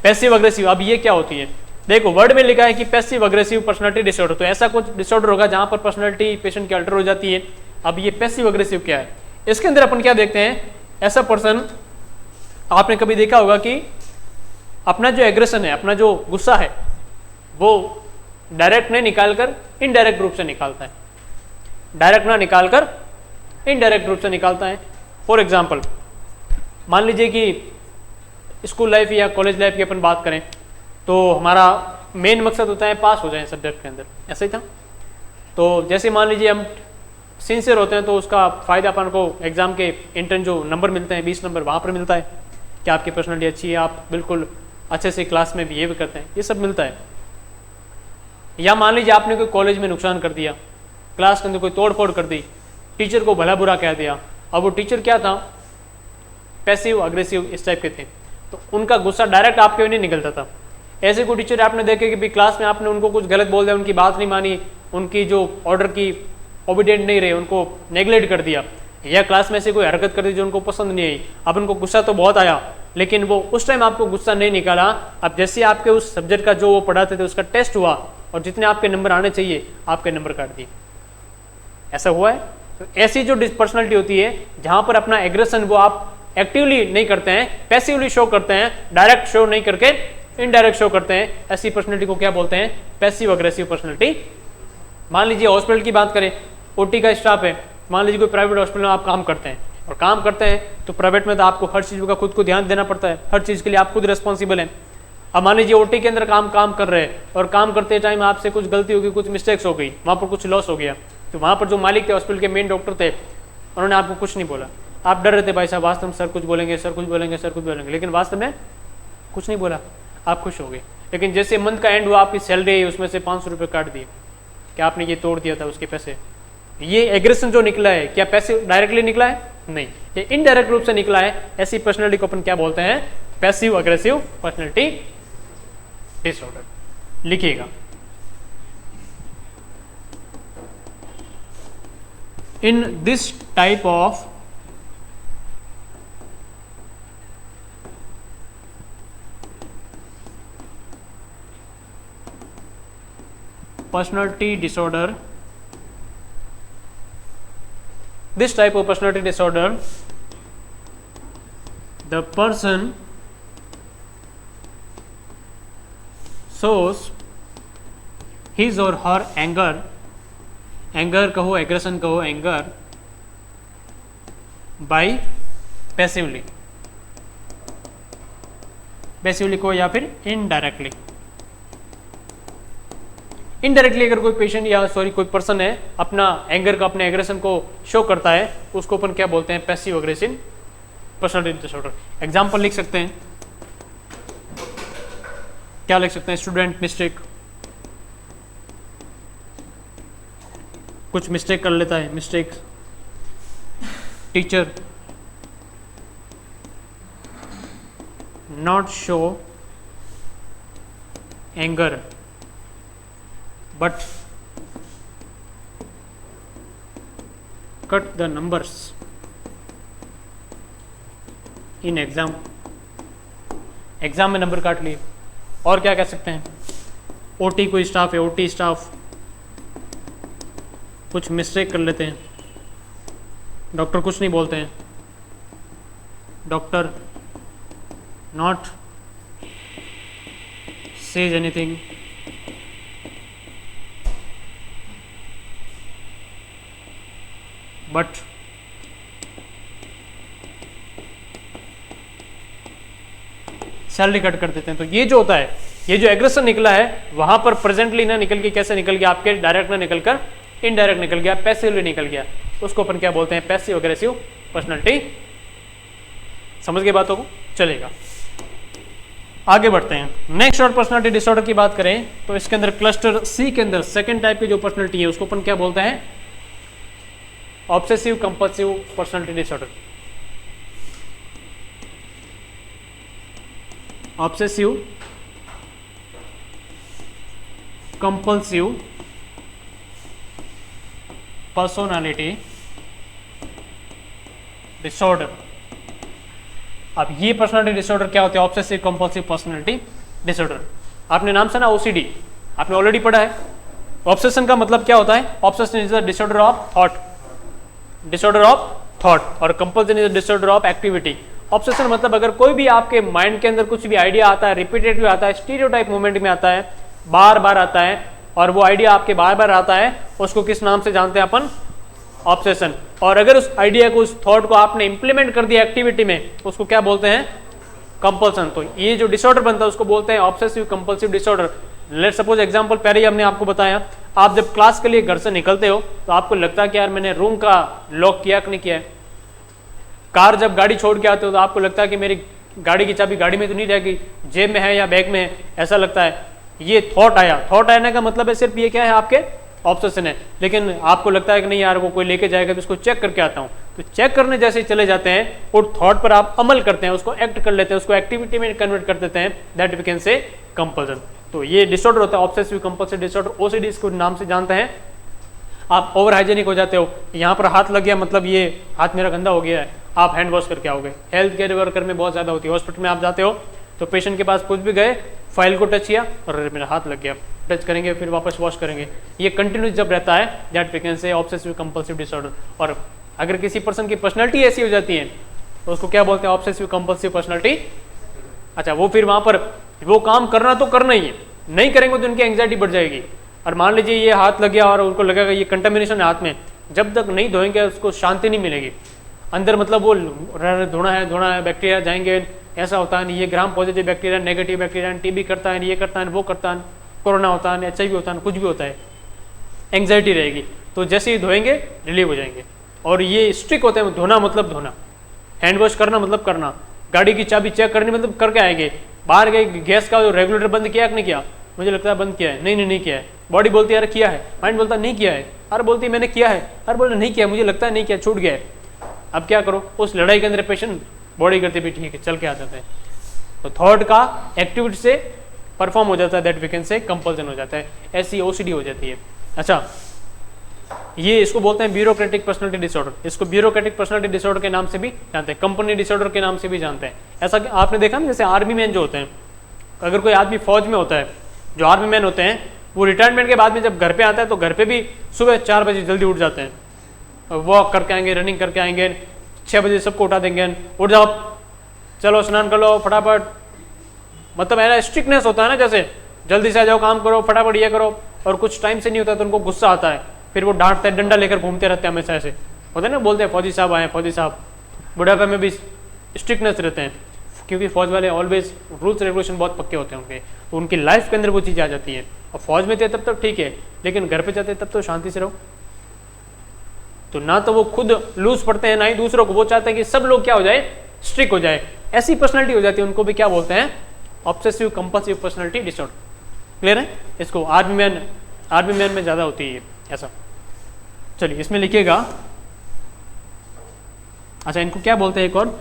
पैसिव अग्रेसिव, अब ये क्या होती है? देखो वर्ड में लिखा है कि पैसिव अग्रेसिव पर्सनालिटी डिसऑर्डर, तो ऐसा कुछ डिसऑर्डर होगा जहां पर पर्सनालिटी पेशेंट की अल्टर हो जाती है, अब ये पैसिव अग्रेसिव क्या है, इसके अंदर अपन क्या देखते हैं, ऐसा पर्सन आपने कभी देखा होगा कि अपना जो एग्रेशन है, अपना जो गुस्सा है, वो डायरेक्ट नहीं निकालकर इनडायरेक्ट रूप से निकालता है, डायरेक्ट ना निकालकर इनडायरेक्ट रूप से निकालता है। फॉर एग्जाम्पल मान लीजिए कि स्कूल लाइफ या कॉलेज लाइफ की अपन बात करें तो हमारा मेन मकसद होता है पास हो जाए सब्जेक्ट के अंदर, ऐसा ही था। तो जैसे मान लीजिए हम सिंसियर होते हैं तो उसका फ़ायदा अपन को एग्ज़ाम के इंटर्न जो नंबर मिलते हैं 20 नंबर वहाँ पर मिलता है कि आपकी पर्सनैलिटी अच्छी है, आप बिल्कुल अच्छे से क्लास में बिहेव करते हैं, ये सब मिलता है। या मान लीजिए आपने कोई कॉलेज में नुकसान कर दिया, क्लास के अंदर कोई तोड़ फोड़ कर दी, टीचर को भला बुरा कह दिया, अब वो टीचर क्या था, पैसिव अग्रेसिव इस टाइप के थे, तो उनका गुस्सा डायरेक्ट आपके नहीं निकलता था। ऐसे कोई टीचर आपने देखे कि भाई क्लास में आपने उनको कुछ गलत बोल दिया, उनकी बात नहीं मानी, उनकी जो ऑर्डर की ओबिडेंट नहीं रहे, उनको नेग्लेक्ट कर दिया, या क्लास में से कोई हरकत कर दी जो उनको पसंद नहीं आई, अब उनको गुस्सा तो बहुत आया लेकिन वो उस टाइम आपको गुस्सा नहीं निकाला। अब जैसे आपके उस सब्जेक्ट का जो वो पढ़ाते थे उसका टेस्ट हुआ और जितने आपके नंबर आने चाहिए आपके नंबर काट दिए, ऐसा हुआ है। तो ऐसी जो पर्सनालिटी होती है जहां पर अपना एग्रेशन वो आप एक्टिवली नहीं करते हैं, पैसिवली शो करते हैं, डायरेक्ट शो नहीं करके इनडायरेक्ट शो करते हैं, ऐसी पर्सनालिटी को क्या बोलते हैं, पैसिव अग्रेसिव पर्सनालिटी। मान लीजिए हॉस्पिटल की बात करें, ओटी का स्टाफ है, मान लीजिए कोई प्राइवेट हॉस्पिटल में आप काम करते हैं, और काम करते हैं तो प्राइवेट में तो आपको हर चीज़ का खुद को ध्यान देना पड़ता है, हर चीज़ के लिए आप खुद रिस्पॉन्सिबल हैं। अब मान लीजिए ओटी के अंदर काम कर रहे हैं और काम करते टाइम आपसे कुछ गलती हो गई, कुछ मिस्टेक्स हो गई, वहाँ पर कुछ लॉस हो गया, तो वहाँ पर जो मालिक थे हॉस्पिटल के मेन डॉक्टर थे, उन्होंने आपको कुछ नहीं बोला, आप डर रहे थे भाई साहब वास्तव में सर कुछ बोलेंगे, सर कुछ बोलेंगे, सर कुछ बोलेंगे, लेकिन वास्तव में कुछ नहीं बोला, आप खुश हो गए। लेकिन जैसे मंथ का एंड हुआ, आपकी सैलरी है उसमें से 500 रुपये काट दिए कि आपने ये तोड़ दिया था उसके पैसे। ये एग्रेशन जो निकला है क्या पैसिव डायरेक्टली निकला है, नहीं, ये इनडायरेक्ट रूप से निकला है। ऐसी पर्सनैलिटी को अपन क्या बोलते हैं, पैसिव अग्रेसिव पर्सनैलिटी डिसऑर्डर। लिखिएगा, in this type of personality disorder, this type of personality disorder, the person shows his or her anger कहो, aggression कहो, anger by passively को या फिर indirectly। इनडायरेक्टली अगर कोई पेशेंट या कोई पर्सन है अपना एंगर का, अपने एग्रेशन को शो करता है, उसको अपन क्या बोलते हैं, passive aggressive personality disorder. Example लिख सकते हैं, क्या लिख सकते हैं, स्टूडेंट मिस्टेक, कुछ मिस्टेक कर लेता है, mistake. Teacher not show anger but cut the numbers in exam, exam में नंबर काट लिए। और क्या कह सकते हैं, ओटी कोई स्टाफ है, ओटी स्टाफ कुछ मिस्टेक कर लेते हैं, डॉक्टर कुछ नहीं बोलते हैं, doctor not says anything, but salary cut कर देते हैं। तो ये जो होता है, ये जो एग्रेशन निकला है वहां पर प्रेजेंटली ना निकल के कैसे निकल गया, आपके डायरेक्ट ना निकल कर इनडायरेक्ट निकल गया, पैसिवली निकल गया, उसको अपन क्या बोलते हैं, पैसिव अग्रेसिव पर्सनालिटी। समझ गए बातों को, चलेगा आगे बढ़ते हैं। नेक्स्ट और पर्सनालिटी डिसऑर्डर की बात करें तो इसके अंदर क्लस्टर सी के अंदर सेकेंड टाइप की जो पर्सनालिटी है उसको अपन क्या बोलते हैं, obsessive compulsive personality disorder. Obsessive compulsive personality disorder. अब ये पर्सनालिटी डिसऑर्डर क्या होते हैं, ऑब्सेसिव कंपल्सिव पर्सनालिटी डिसऑर्डर। आपने नाम सुना ओसीडी, आपने ऑलरेडी पढ़ा है। ऑब्सेशन का मतलब क्या होता है, obsession is the disorder of thought. Disorder of thought और compulsion is disorder of activity. Obsession मतलब अगर कोई भी आपके माइंड के अंदर कुछ भी आइडिया आता है, रिपीटेटिव आता है, स्टीरियोटाइप मूवमेंट में आता है, बार बार आता है और वो आइडिया आपके बार बार आता है, उसको किस नाम से जानते हैं अपन? ऑब्सेशन। और अगर उस आइडिया को, उस थॉट को आपने इंप्लीमेंट कर दिया एक्टिविटी में, उसको क्या बोलते हैं? कंपल्सन। तो ये जो डिसऑर्डर बनता है उसको बोलते हैं obsessive compulsive disorder. Let's suppose example पहले ही हमने आपको बताया, आप जब क्लास के लिए घर से निकलते हो तो आपको लगता है कि यार मैंने रूम का लॉक किया कि नहीं किया है। कार जब गाड़ी छोड़ के आते हो तो आपको लगता है कि मेरी गाड़ी की चाबी गाड़ी में तो नहीं रहेगी, जेब में है या बैग में है, ऐसा लगता है। ये थॉट आया, थॉट आने का मतलब है सिर्फ ये क्या है? आपके ऑब्सेशन है। लेकिन आपको लगता है कि नहीं यार वो कोई लेके जाएगा तो इसको चेक करके आता हूँ, तो चेक करने जैसे ही चले जाते हैं और थॉट पर आप अमल करते हैं, उसको एक्ट कर लेते हैं, उसको एक्टिविटी में कन्वर्ट कर देते हैं, that we can say compulsion. तो ये डिसऑर्डर होता है ऑब्सेसिव कंपल्सिव डिसऑर्डर, ओसीडी इसको नाम से जानते हैं। आप ओवर हाइजेनिक हो जाते हो, यहाँ पर हाथ लग गया मतलब ये हाथ मेरा गंदा हो गया है, आप हैंड वॉश करके आओगे। हेल्थ केयर वर्कर में बहुत ज़्यादा होती है, हॉस्पिटल में आप जाते हो तो पेशेंट के पास कुछ भी गए, फाइल को टच किया और मेरा हाथ लग गया, टच करेंगे फिर वापस वॉश करेंगे। ये कंटिन्यूस जब रहता है that we can say obsessive compulsive disorder. और अगर किसी पर्सन की पर्सनैलिटी ऐसी हो जाती है तो उसको क्या बोलते हैं? Obsessive compulsive personality. अच्छा, वो फिर वहाँ पर वो काम करना तो करना ही है, नहीं करेंगे तो उनकी एंग्जाइटी बढ़ जाएगी। और मान लीजिए ये हाथ लग गया और उनको लगेगा ये कंटामिनेशन है हाथ में, जब तक नहीं धोएंगे उसको शांति नहीं मिलेगी अंदर, मतलब वो धोना है, बैक्टीरिया जाएंगे, ऐसा होता है। ये gram positive bacteria, negative bacteria, TB करता है, ये करता है, वो करता है, कोरोना होता है, HIV होता है, कुछ भी होता है, एंग्जाइटी रहेगी। तो जैसे ही धोएंगे रिलीव हो जाएंगे। और ये स्ट्रिक होते हैं, धोना मतलब धोना, हैंड वॉश करना मतलब करना, गाड़ी की चाबी चेक करनी मतलब करके आएंगे। बाहर गए, गैस का जो रेगुलेटर बंद किया कि नहीं किया? मुझे लगता है बंद किया है, नहीं किया है। बॉडी बोलती है अरे किया है, माइंड बोलता है नहीं किया है, अरे बोलती है मैंने किया है, अरे बोलते नहीं किया, मुझे लगता है नहीं किया, छूट गया है। अब क्या करो? उस लड़ाई के अंदर पेशेंट बॉडी करती भी ठीक है, चल के आ जाता है। तो थॉट का एक्टिविटी से परफॉर्म हो जाता है, that we can say compulsion हो जाता है, ऐसी OCD हो जाती है। अच्छा, ये इसको बोलते हैं ब्यूरोक्रेटिक पर्सनालिटी डिसऑर्डर। इसको ब्यूरोक्रेटिक पर्सनालिटी डिसऑर्डर के नाम से भी जानते हैं, कंपनी डिसऑर्डर के नाम से भी जानते हैं। ऐसा आपने देखा ना, जैसे आर्मी मैन जो होते हैं, अगर कोई आदमी फौज में होता है, जो आर्मी मैन होते हैं, वो रिटायरमेंट के बाद में जब घर पे आता है तो घर पे भी सुबह 4 बजे जल्दी उठ जाते हैं, वॉक करके आएंगे, रनिंग करके आएंगे, 6 बजे सबको उठा देंगे, उठ जाओ चलो स्नान कर लो फटाफट। मतलब ऐसा स्ट्रिक्टनेस होता है ना, जैसे जल्दी से आ जाओ, काम करो फटाफट, ये करो। और कुछ टाइम से नहीं होता तो उनको गुस्सा आता है, फिर वो डांटते हैं, डंडा लेकर घूमते रहते हैं हमेशा, ऐसे होते हैं ना, बोलते हैं फौजी साहब आए, फौजी साहब। बुढ़ापे में भी स्ट्रिक्टनेस रहते हैं, क्योंकि फौज वाले ऑलवेज रूल्स रेगुलेशन बहुत पक्के होते हैं उनके, तो उनकी लाइफ के अंदर वो चीज़ आ जाती है। और फौज में थे तब तक ठीक है, लेकिन घर पे जाते तब तो शांति से रहो। तो ना तो वो खुद लूज पड़ते हैं, ना ही दूसरों को, वो चाहते हैं कि सब लोग क्या हो जाए? स्ट्रिक्ट हो जाए। ऐसी पर्सनालिटी हो जाती है, उनको भी क्या बोलते हैं? Obsessive compulsive personality disorder. Clear है? इसको आर्मी मैन में ज़्यादा होती है ऐसा। चलिए इसमें लिखिएगा। अच्छा, इनको क्या बोलते हैं एक और?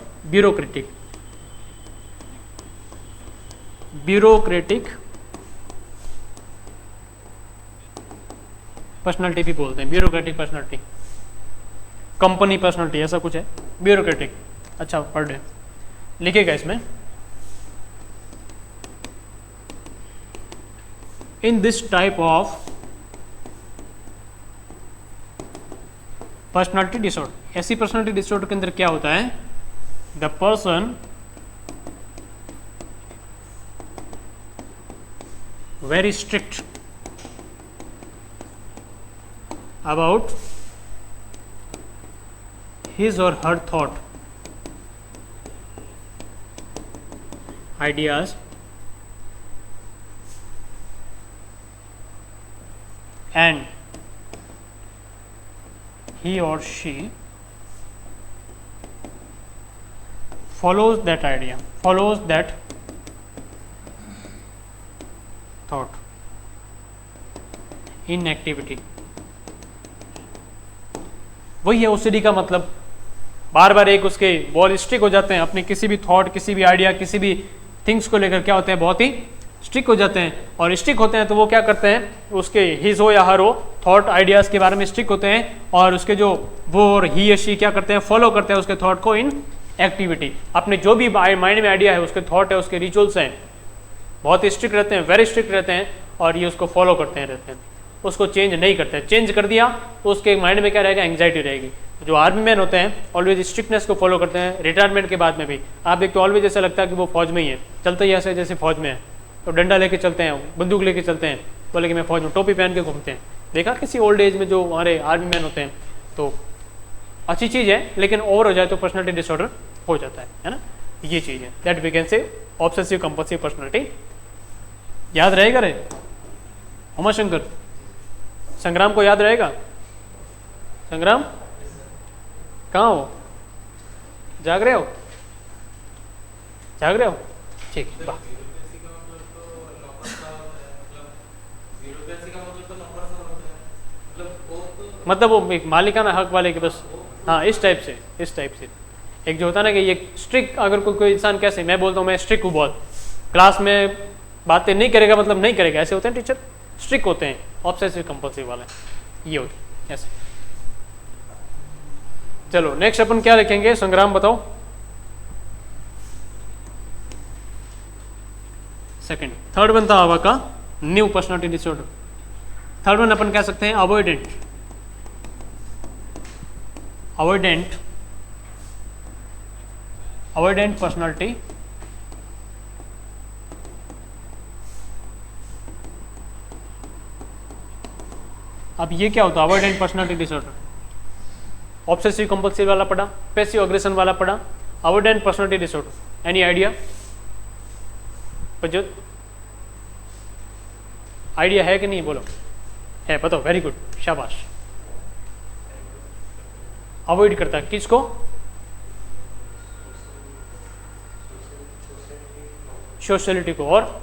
ब्यूरोक्रेटिक पर्सनालिटी भी बोलते हैं, ब्यूरोक्रेटिक पर्सनालिटी, कंपनी पर्सनालिटी, ऐसा कुछ है ब्यूरोक्रेटिक। अच्छा, पढ़ रहे लिखेगा इसमें, इन this type of personality disorder, ऐसी पर्सनालिटी डिसऑर्डर के अंदर क्या होता है? The person very strict about his or her thought, ideas, and he or she follows that idea, follows that thought in activity। वही है OCD का मतलब, बार बार एक उसके बहुत स्ट्रिक्ट हो जाते हैं अपने किसी भी थॉट, किसी भी आइडिया, किसी भी थिंग्स को लेकर, क्या होते हैं? बहुत ही स्ट्रिक्ट हो जाते हैं। और स्ट्रिक्ट होते हैं तो वो क्या करते हैं? उसके हिज हो या हर हो, थॉट आइडियाज़ के बारे में स्ट्रिक्ट होते हैं, और उसके जो वो और ही या शी क्या करते हैं? फॉलो करते हैं उसके थॉट को इन एक्टिविटी। अपने जो भी माइंड में आइडिया है, उसके थॉट है, उसके रिचुअल्स हैं, बहुत ही स्ट्रिक्ट रहते हैं, वेरी स्ट्रिक्ट रहते हैं, और ये उसको फॉलो करते हैं रहते हैं, उसको चेंज नहीं करते हैं। चेंज कर दिया तो उसके माइंड में क्या रहेगा? एंग्जाइटी रहेगी। जो आर्मी मैन होते हैं ऑलवेज स्ट्रिक्टनेस को फॉलो करते हैं रिटायरमेंट के बाद में भी। आप देखते हो ऑलवेज ऐसा लगता है कि वो फौज में ही है, चलते ही ऐसे जैसे फौज में है, तो डंडा लेके चलते हैं, बंदूक लेके चलते हैं, बोले कि मैं फौज में, टोपी पहन के घूमते हैं। देखा किसी ओल्ड एज में जो हमारे आर्मी मैन होते हैं, तो अच्छी चीज़ है, लेकिन ओवर हो जाए तो पर्सनैलिटी डिसऑर्डर हो जाता है ना। ये चीज़ है that we can say obsessive compulsive personality. याद रहेगा रे उमाशंकर? संग्राम को याद रहेगा? संग्राम कहाँ हो? जाग रहे हो? जाग रहे हो? ठीक है, वाह। मतलब वो एक मालिकाना हक वाले के बस, हाँ इस टाइप से एक जो होता है ना कि ये स्ट्रिक्ट, अगर कोई इंसान कैसे, मैं बोलता हूँ मैं स्ट्रिक्ट हूँ बहुत, क्लास में बातें नहीं करेगा मतलब नहीं करेगा, ऐसे होते हैं टीचर, स्ट्रिक्ट होते हैं, ऑब्सेसिव कंपल्सिव वाले ये होते हैं ऐसे। चलो नेक्स्ट अपन क्या लिखेंगे? संग्राम बताओ। सेकंड, थर्ड वन था आवा का new personality disorder. Third one अपन कह सकते हैं अवॉइडेंट पर्सनालिटी अब ये क्या होता है avoidant personality disorder? Obsessive compulsive वाला पढ़ा, पैसिव अग्रेशन वाला पढ़ा, avoidant personality disorder, any idea? Prajyot idea है कि नहीं? बोलो। है, बताओ। वेरी गुड, शाबाश। अवॉइड करता है किसको? सोशलिटी को। और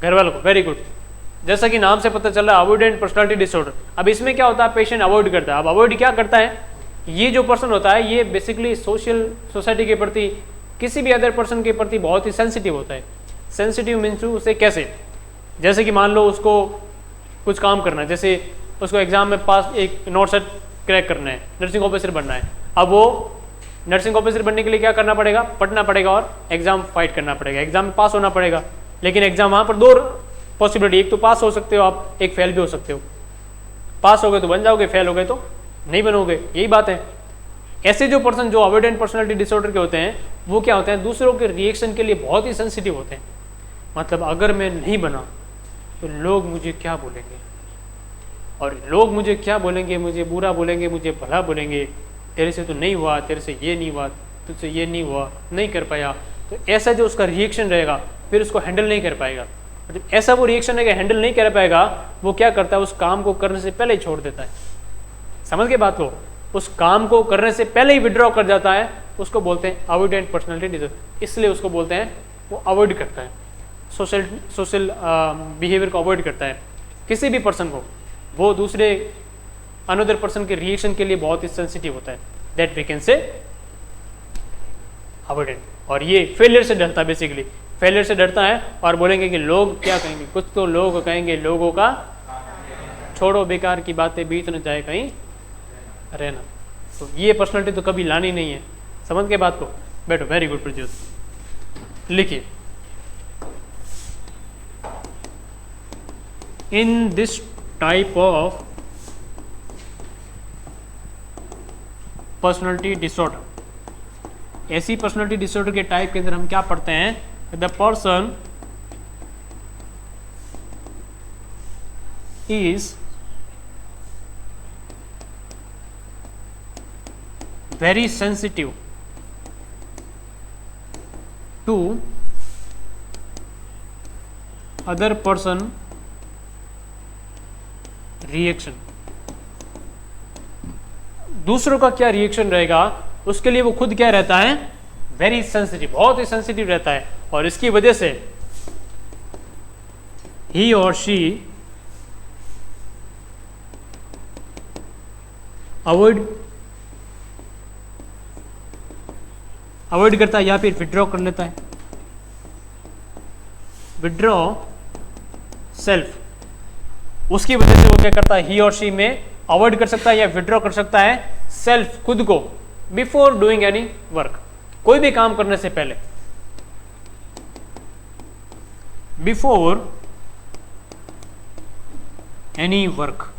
घर वालों को। वेरी गुड, जैसा कि नाम से पता चल रहा है अवॉइडेंट पर्सनालिटी डिसऑर्डर। अब इसमें क्या होता है, पेशेंट अवॉइड करता है। अब अवॉइड क्या करता है? ये जो पर्सन होता है ये बेसिकली सोसाइटी के प्रति, किसी भी अदर पर्सन के प्रति बहुत ही सेंसिटिव होता है। सेंसिटिव मीन्स उसे कैसे, जैसे कि मान लो उसको कुछ काम करना है, जैसे उसको एग्जाम में पास, एक नोट सेट क्रैक करना है, नर्सिंग ऑफिसर बनना है। अब वो नर्सिंग ऑफिसर बनने के लिए क्या करना पड़ेगा? पढ़ना पड़ेगा और एग्जाम फाइट करना पड़ेगा, एग्जाम में पास होना पड़ेगा। लेकिन एग्जाम वहाँ पर दो पॉसिबिलिटी, एक तो पास हो सकते हो आप, एक फेल भी हो सकते हो। पास हो गए तो बन जाओगे, फेल हो गए तो नहीं बनोगे, यही बात है। ऐसे जो पर्सन जो अवॉइडेंट पर्सनालिटी डिसऑर्डर के होते हैं वो क्या होते हैं, दूसरों के रिएक्शन के लिए बहुत ही सेंसिटिव होते हैं। मतलब अगर मैं नहीं बना तो लोग मुझे क्या बोलेंगे, और लोग मुझे क्या बोलेंगे, मुझे बुरा बोलेंगे, मुझे भला बोलेंगे, तेरे से तो नहीं हुआ, तेरे से ये नहीं हुआ, तुझसे ये नहीं हुआ, नहीं कर पाया। तो ऐसा जो उसका रिएक्शन रहेगा फिर उसको हैंडल नहीं कर पाएगा। मतलब ऐसा वो रिएक्शन है कि हैंडल नहीं कर पाएगा, वो क्या करता है, उस काम को करने से पहले ही छोड़ देता है। समझ के बात को, उस काम को करने से पहले ही विड्रॉ कर जाता है, उसको बोलते हैं अवॉइडेंट पर्सनालिटी डिसऑर्डर। इसलिए उसको बोलते हैं वो अवॉइड करता है, सोशल बिहेवियर को अवॉइड करता है। किसी भी पर्सन को वो दूसरे अनदर पर्सन के रिएक्शन के लिए बहुत ही सेंसिटिव होता है, that we can say avoidant. और ये फेलियर से डरता है, बेसिकली फेलियर से डरता है और बोलेंगे कि लोग क्या कहेंगे, कुछ तो लोग कहेंगे, लोगों का छोड़ो, बेकार की बातें, बीत न जाए कहीं रहना। तो ये पर्सनालिटी तो कभी लानी नहीं है। समझ के बात को? बैठो। वेरी गुड प्रज्योत, लिखिए। इन this type of personality disorder, ऐसी पर्सनालिटी डिसऑर्डर के टाइप के अंदर हम क्या पढ़ते हैं, the person is very sensitive to other person reaction। दूसरों का क्या रिएक्शन रहेगा उसके लिए वो खुद क्या रहता है, वेरी सेंसिटिव, बहुत ही सेंसिटिव रहता है। और इसकी वजह से ही और शी अवॉइड करता है या फिर विड्रॉ कर लेता है। विड्रॉ सेल्फ, उसकी वजह से वो क्या करता है, ही और शी में अवॉइड कर सकता है या विड्रॉ कर सकता है सेल्फ, खुद को, बिफोर डूइंग एनी वर्क। कोई भी काम करने से पहले, बिफोर एनी वर्क,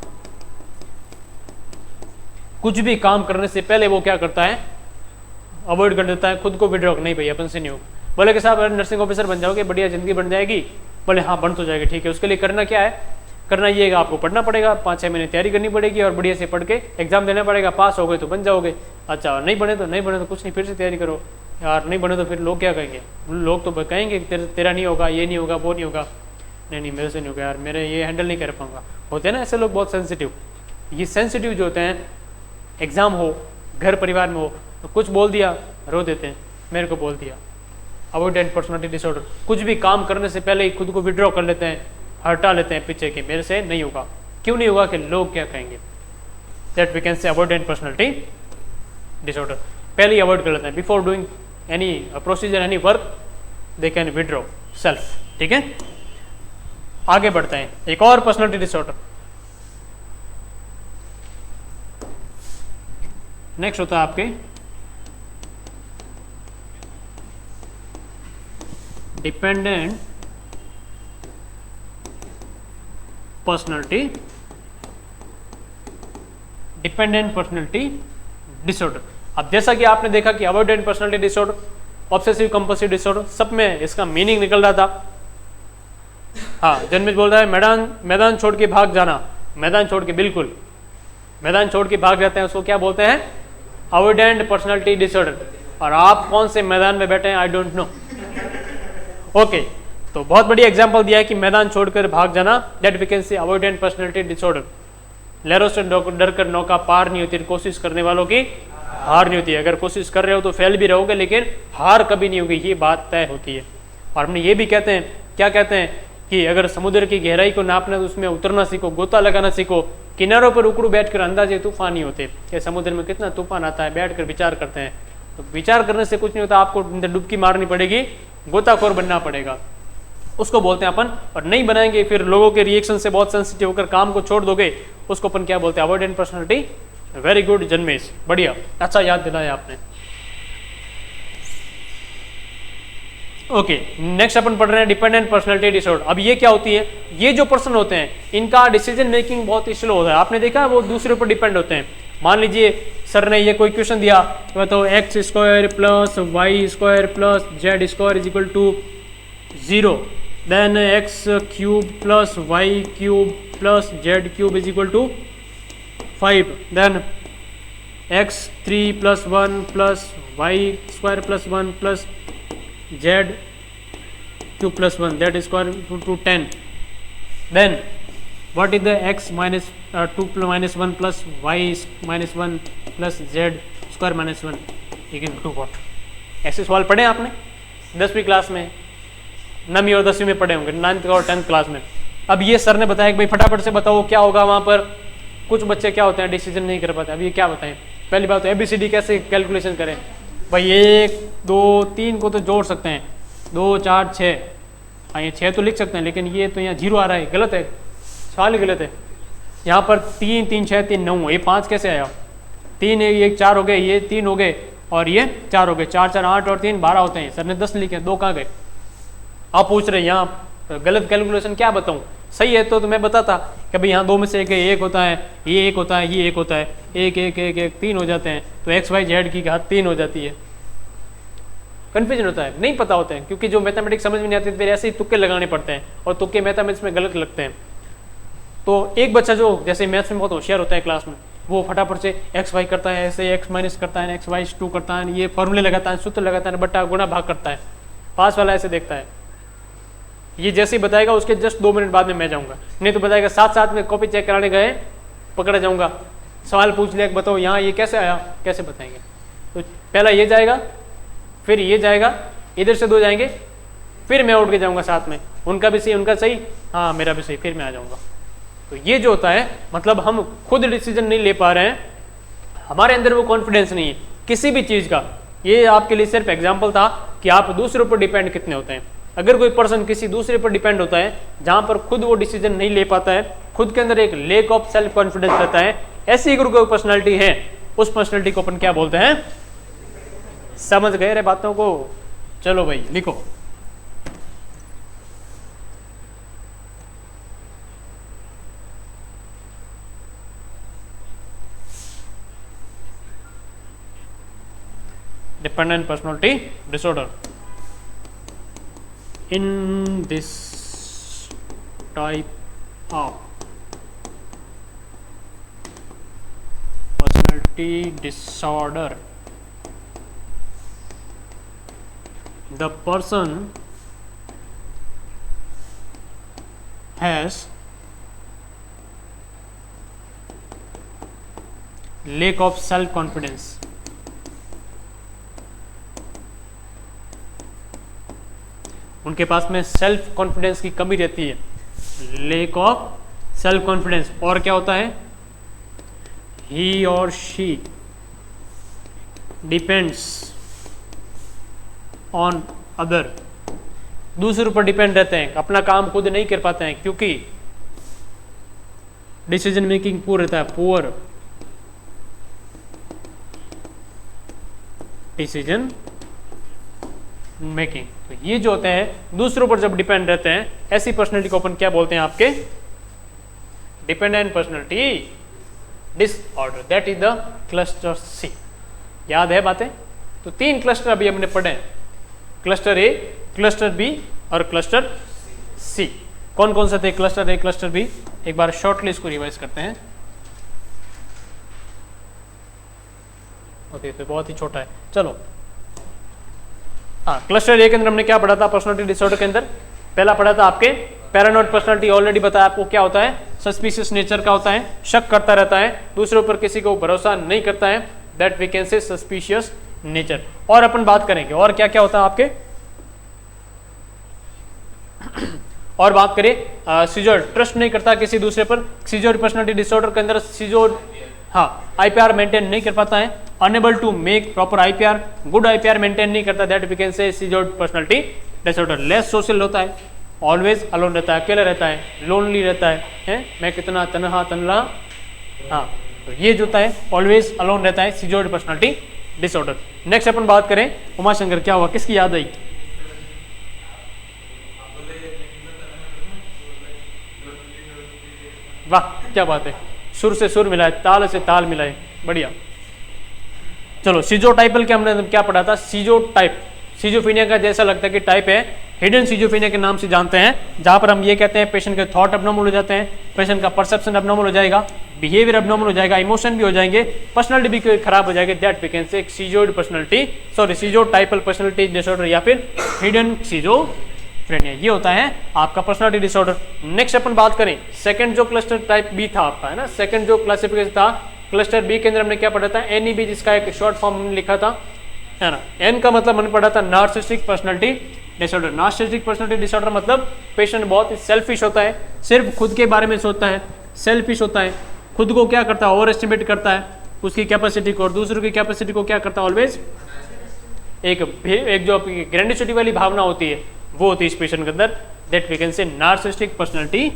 कुछ भी काम करने से पहले वो क्या करता है, अवॉइड कर देता है, खुद को विड्रॉ, नहीं भाई अपन से नहीं होगा। बोले कि साहब नर्सिंग ऑफिसर बन जाओगे, बढ़िया जिंदगी बन जाएगी। बोले हाँ बन तो जाएगी, ठीक है। उसके लिए करना क्या है, करना ये है आपको पढ़ना पड़ेगा, 5-6 महीने तैयारी करनी पड़ेगी और बढ़िया से पढ़ के एग्जाम देना पड़ेगा। पास हो गए तो बन जाओगे, अच्छा नहीं बने तो कुछ नहीं, फिर से तैयारी करो। यार नहीं बने तो फिर लोग क्या कहेंगे, लोग तो कहेंगे तेरा नहीं होगा, ये नहीं होगा, वो नहीं होगा। नहीं मेरे से नहीं होगा यार, मेरे ये हैंडल नहीं कर पाऊंगा। होते हैं ना ऐसे लोग बहुत सेंसिटिव। ये सेंसिटिव जो होते हैं, एग्जाम हो, घर परिवार में हो, तो कुछ बोल दिया रो देते हैं, मेरे को बोल दिया। अवॉइडेंट पर्सनालिटी डिसऑर्डर, कुछ भी काम करने से पहले ही खुद को विड्रॉ कर लेते हैं, हटा लेते हैं पीछे कि मेरे से नहीं होगा। क्यों नहीं होगा, कि लोग क्या कहेंगे। That we can say avoidant personality disorder. पहले ही अवॉइड कर लेते हैं, before doing any procedure, any work, they can withdraw self. ठीक है, आगे बढ़ते हैं। एक और पर्सनालिटी डिसऑर्डर, नेक्स्ट होता है आपके डिपेंडेंट पर्सनालिटी डिसऑर्डर। अब जैसा कि आपने देखा कि avoidant personality disorder, obsessive compulsive disorder, सब में इसका मीनिंग निकल रहा था। हाँ, जन्मित बोल रहा है मैदान छोड़ के भाग जाना, मैदान छोड़ के, बिल्कुल मैदान छोड़ के भाग जाते हैं, उसको क्या बोलते हैं, अवॉइडेंट पर्सनालिटी डिसऑर्डर। और आप कौन से मैदान में बैठे हैं, आई डोंट नो। ओके, तो बहुत बढ़िया एग्जांपल दिया है कि मैदान छोड़कर भाग जाना, that we can say avoidant personality disorder. लहरों से डर कर नौका पार नहीं होती, कोशिश करने वालों की हार नहीं होती है। अगर कोशिश कर रहे हो तो फेल भी रहोगे, लेकिन हार कभी नहीं होगी, ये बात तय होती है। और हमने ये भी कहते हैं, क्या कहते हैं, कि अगर समुद्र की गहराई को नापना तो उसमें उतरना सीखो, गोता लगाना सीखो। किनारों पर उकड़ू बैठकर अंदाजे तूफान नहीं होते, कि समुद्र में कितना तूफान आता है, बैठकर विचार करते हैं। तो विचार करने से कुछ नहीं होता, आपको डुबकी मारनी पड़ेगी, गोताखोर बनना पड़ेगा, उसको बोलते हैं अपन। और नहीं बनाएंगे फिर लोगों के रिएक्शन से बहुत सेंसिटिव होकर काम को छोड़ दोगे, उसको अपन क्या बोलते हैं, अवॉइडेंट पर्सनालिटी। वेरी गुड जन्मेश, बढ़िया, अच्छा याद दिलाया आपने। ओके, नेक्स्ट अपन पढ़ रहे हैं डिपेंडेंट पर्सनालिटी डिसऑर्डर। अब ये क्या होती है, ये जो पर्सन होते हैं इनका डिसीजन मेकिंग बहुत ही स्लो होता है। आपने देखा वो दूसरे पर डिपेंड होते हैं। मान लीजिए सर ने ये कोई क्वेश्चन दिया, तो X square plus Y square plus Z square is equal to 0, then X cube plus Y cube plus Z cube is equal to 5, then X 3 plus 1 plus Y square plus 1 plus Z cube plus 1 that square to 10, then what is the x minus 2 minus 1 plus y minus 1 plus z square minus 1 equal to what? ऐसे सवाल पढ़े आपने 10वीं class में, 9वीं और 10वीं में पढ़े होंगे, 9th और 10th क्लास में। अब ये सर ने बताया कि भाई फटाफट से बताओ क्या होगा वहाँ पर। कुछ बच्चे क्या होते हैं, डिसीजन नहीं कर पाते। अब ये क्या बताएं, पहली बात तो ABCD कैसे कैलकुलेशन करें भाई। 1 2 3 को तो जोड़ सकते हैं, 2 4 6, हाँ ये 6 तो लिख सकते हैं, लेकिन ये तो यहाँ 0 आ रहा है, गलत है, सवाल ही गलत है। यहाँ पर 3 3 6 3 9, ये 5 कैसे आया, 3 1 4 हो गए, ये 3 हो गए और ये 4 हो गए, 4 4 8 और 3 12 होते हैं। सर ने 10 लिखे, 2 कहाँ गए। आप पूछ रहे हैं यहाँ गलत कैलकुलेशन, क्या बताऊँ, सही है तो मैं बताता कि भाई यहाँ 2 में से एक होता है, ये एक होता है, ये एक होता है, 1 1 1 1 3 हो जाते हैं, तो एक्स वाई जेड की घात 3 हो जाती है। कन्फ्यूजन होता है, नहीं पता होता है, क्योंकि जो मैथमेटिक्स समझ में नहीं आती फिर ऐसे ही तुक्के लगाने पड़ते हैं, और तुक्के मैथमेटिक्स में गलत लगते हैं। तो एक बच्चा जो जैसे मैथ्स में बहुत होशियार होता है क्लास में, वो फटाफट से एक्स वाई करता है, ऐसे एक्स माइनस करता है, एक्स वाई 2 करता है, ये फॉर्मूले लगाता है, सूत्र लगाता है, बट्टा गुणा भाग करता है। पास वाला ऐसे देखता है, ये जैसे ही बताएगा उसके जस्ट 2 मिनट बाद में मैं जाऊँगा, नहीं तो बताएगा साथ साथ में कॉपी चेक कराने गए पकड़ा जाऊँगा, सवाल पूछ लिया बताओ यहाँ ये कैसे आया, कैसे बताएंगे। तो पहला ये जाएगा, फिर ये जाएगा, इधर से 2 जाएंगे, फिर मैं उठ के जाऊँगा साथ में, उनका भी सही, उनका सही, हाँ मेरा भी सही, फिर मैं आ जाऊँगा। तो ये जो होता है, मतलब हम खुद डिसीजन नहीं ले पा रहे हैं, हमारे अंदर वो कॉन्फिडेंस नहीं है किसी भी चीज़ का। ये आपके लिए सिर्फ एग्जांपल था कि आप दूसरों पर डिपेंड कितने होते हैं। अगर कोई पर्सन किसी दूसरे पर डिपेंड होता है, जहाँ पर खुद वो डिसीजन नहीं ले पाता है, खुद के अंदर एक लेक ऑफ सेल्फ कॉन्फिडेंस रहता है, ऐसी अगर कोई पर्सनैलिटी है, उस पर्सनैलिटी को अपन क्या बोलते हैं, समझ गए रे बातों को? चलो भाई लिखो। Dependent personality disorder. In this type of personality disorder, the person has lack of self-confidence. उनके पास में सेल्फ कॉन्फिडेंस की कमी रहती है, लेक ऑफ सेल्फ कॉन्फिडेंस। और क्या होता है? ही और शी डिपेंड्स ऑन अदर, दूसरों पर डिपेंड रहते हैं, अपना काम खुद नहीं कर पाते हैं क्योंकि डिसीजन मेकिंग पुअर रहता है, पुअर डिसीजन मेकिंग। तो ये जो होते हैं दूसरों पर जब डिपेंड रहते हैं, ऐसी पर्सनैलिटी को अपन क्या बोलते हैं? आपके dependent personality disorder. That is the cluster C. याद है बातें? तो 3 क्लस्टर अभी हमने पढ़े, क्लस्टर ए, क्लस्टर बी और क्लस्टर सी। कौन कौन से थे क्लस्टर ए, क्लस्टर बी? एक बार शॉर्टली इसको रिवाइज करते हैं। ओके, तो बहुत ही छोटा है। चलो, हाँ, क्लस्टर ए के अंदर हमने क्या पढ़ा था? पर्सनालिटी डिसऑर्डर के अंदर पहला पढ़ा था आपके पैरानॉइड पर्सनालिटी। ऑलरेडी बताया आपको क्या होता है, सस्पिशियस नेचर का होता है, शक करता रहता है, दूसरों पर किसी को भरोसा नहीं करता है, that we can say suspicious nature. और अपन बात करेंगे और क्या क्या होता है आपके, और बात करें सीजोर, ट्रस्ट नहीं करता किसी दूसरे पर। सीजोर पर्सनालिटी डिसऑर्डर के अंदर सीजोर, हाँ, आईपीआर मेंटेन नहीं कर पाता है, unable to make proper IPR, good IPR maintain नहीं करता, दैट वी कैन से सीजोर पर्सनालिटी डिसऑर्डर। लेस सोशल होता है, ऑलवेज अलोन रहता है, अकेला रहता है, लोनली रहता है, मैं कितना तनहा तनला, हाँ, तो ये जो होता है ऑलवेज अलोन रहता है, सीजोर पर्सनालिटी डिसऑर्डर। नेक्स्ट अपन बात करें उमाशंकर, क्या हुआ, किसकी याद आई? वाह, क्या बात है, सुर से सुर मिलाए, ताल से ताल मिलाए, बढ़िया। चलो, सीजोटाइपल के हमने क्या पढ़ा था? सीजोटाइप सीजोफीनिया का जैसा लगता है कि टाइप है, हिडन सीजोफीनिया के नाम से जानते हैं, जहां पर हम ये कहते हैं पेशेंट के थॉट अबनॉर्मल हो जाते हैं, पेशेंट का परसेप्शन अबनॉर्मल हो जाएगा, बिहेवियर अबनॉर्मल हो जाएगा, इमोशन भी हो जाएंगे, पर्सनालिटी भी खराब हो जाएगी, that we can say schizoid personality, sorry schizotypal personality disorder या फिर हिडन सीजोफ्रेनिया। ये होता है आपका पर्सनालिटी डिसऑर्डर। नेक्स्ट अपन बात करें सेकंड जो क्लस्टर टाइप बी था आपका, है ना, सेकंड जो क्लासिफिकेशन था क्लस्टर बी के अंदर हमने क्या पढ़ा था? एनईबी, जिसका एक शॉर्ट फॉर्म हमने लिखा था, है ना। एन का मतलब हमने पढ़ा था narcissistic personality disorder. Narcissistic personality disorder मतलब पेशेंट बहुत ही सेल्फिश होता है, सिर्फ खुद के बारे में सोचता है, सेल्फिश होता है, खुद को क्या करता है, ओवर एस्टिमेट करता है उसकी कैपेसिटी को, और दूसरों की कैपेसिटी को क्या करता है, ऑलवेज एक जो ग्रैंडिसिटी वाली भावना होती है वो होती है इस पेशेंट के अंदर, that we can say narcissistic personality.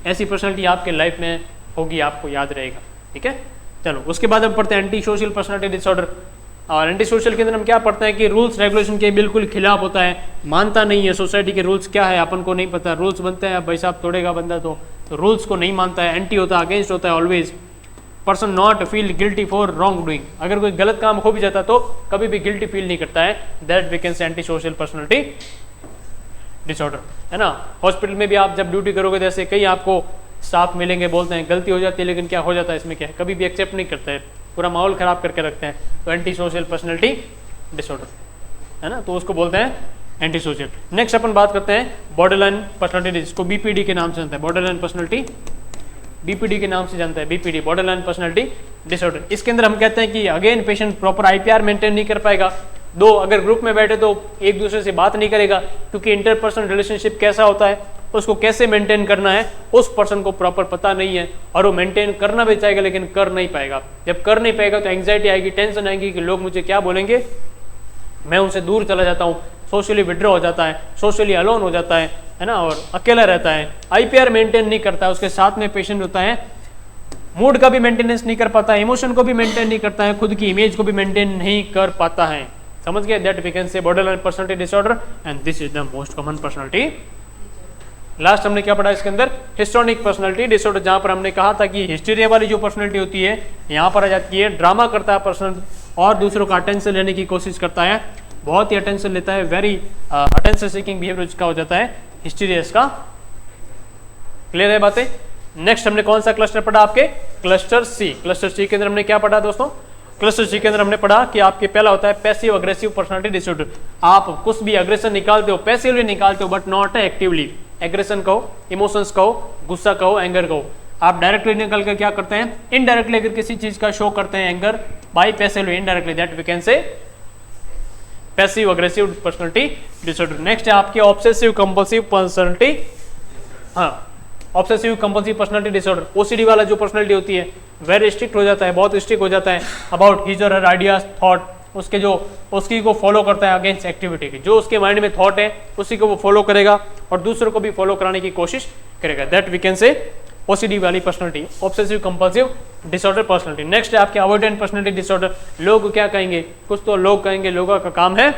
ऐसी पर्सनालिटी आपके लाइफ में होगी, आपको याद रहेगा, ठीक है। चलो, उसके बाद हम पढ़ते हैं एंटी सोशल पर्सनालिटी डिसऑर्डर। और एंटी सोशल के अंदर हम क्या पढ़ते हैं कि रूल्स रेगुलेशन के बिल्कुल खिलाफ होता है, मानता नहीं है सोसाइटी के रूल्स क्या है, अपन को नहीं पता, रूल्स बनते हैं, भाई साहब तोड़ेगा बंदा तो रूल्स को नहीं मानता है, एंटी होता है, अगेंस्ट होता है always. Person not feel guilty for wrong doing, अगर कोई गलत काम हो भी जाता तो कभी भी गिल्टी फील नहीं करता है, that we can say anti social personality disorder, है ना। हॉस्पिटल में भी आप जब ड्यूटी करोगे, जैसे कई आपको स्टाफ मिलेंगे, बोलते हैं गलती हो जाती है, लेकिन क्या हो जाता है इसमें क्या है, कभी भी एक्सेप्ट नहीं करता है, पूरा माहौल खराब करके रखते हैं, तो एंटी सोशल पर्सनालिटी डिसऑर्डर, है ना, तो उसको बोलते हैं एंटी सोशल। नेक्स्ट अपन बात करते हैं बॉर्डरलाइन पर्सनालिटी, जिसको बीपीडी के नाम से जानता है, बॉर्डरलाइन पर्सनालिटी, बीपीडी के नाम से जानता है, बीपीडी बॉर्डरलाइन पर्सनालिटी डिसऑर्डर। इसके अंदर हम कहते हैं कि again patient proper IPR maintain नहीं कर पाएगा, दो अगर ग्रुप में बैठे तो एक दूसरे से बात नहीं करेगा, क्योंकि इंटरपर्सनल रिलेशनशिप कैसा होता है, उसको कैसे मेंटेन करना है उस पर्सन को प्रॉपर पता नहीं है, और वो मेंटेन करना भी चाहेगा लेकिन कर नहीं पाएगा। जब कर नहीं पाएगा तो एंग्जाइटी आएगी, टेंशन आएगी कि लोग मुझे क्या बोलेंगे, मैं उनसे दूर चला जाता हूँ, सोशली विड्रॉ हो जाता है, सोशली अलोन हो जाता है ना, और अकेला रहता है, आईपीआर मेंटेन नहीं करता है। उसके साथ में पेशेंट होता है मूड का भी मेंटेनेंस नहीं कर पाता है, इमोशन को भी मेंटेन नहीं करता है, खुद की इमेज को भी मेंटेन नहीं कर पाता है, समझ गए? That we can say borderline personality disorder and this is the most common personality. Last हमने क्या पढ़ा इसके अंदर? हिस्टोनिक पर्सनालिटी डिसऑर्डर, जहां पर हमने कहा था कि हिस्टीरिया वाली जो पर्सनालिटी होती है यहाँ पर आ जाती है, ड्रामा करता है पर्सन और दूसरों का अटेंशन लेने की कोशिश करता है, बहुत ही अटेंशन लेता है, वेरी अटेंशन सीकिंग बिहेवियर उसका हो जाता है हिस्टीरियस का। क्लियर है बातें? नेक्स्ट हमने कौन सा क्लस्टर पढ़ा? आपके क्लस्टर सी। क्लस्टर सी के अंदर हमने क्या पढ़ा दोस्तों? क्लस्टर सी के अंदर हमने पढ़ा कि आपके पहला होता है पैसिव अग्रेसिव पर्सनालिटी डिसऑर्डर। आप कुछ भी अग्रेशन निकालते हो, पैसिवली निकालते हो बट नॉट एक्टिवली। एग्रेशन कहो, इमोशंस कहो, गुस्सा कहो, एंगर कहो, आप डायरेक्टली निकल कर क्या करते हैं? इनडायरेक्टली अगर किसी चीज का शो करते हैं anger by passively indirectly, that we can say passive aggressive personality disorder. Next है आपकी ऑब्सेसिव कंपल्सिव पर्सनालिटी, हाँ obsessive compulsive personality disorder. OCD वाला जो पर्सनालिटी होती है वेरी स्ट्रिक्ट हो जाता है, बहुत स्ट्रिक्ट हो जाता है अबाउट हिज और हर आइडियाज थॉट, उसके जो उसकी को फॉलो करता है अगेंस्ट एक्टिविटी की, जो उसके माइंड में थॉट है उसी को वो फॉलो करेगा और दूसरों को भी फॉलो कराने की कोशिश करेगा, that we can say OCD वाली personality, obsessive compulsive disorder personality. Next है आपके अवॉइडेंट पर्सनालिटी डिसऑर्डर। लोग क्या कहेंगे? कुछ तो लोग कहेंगे, लोगों का काम है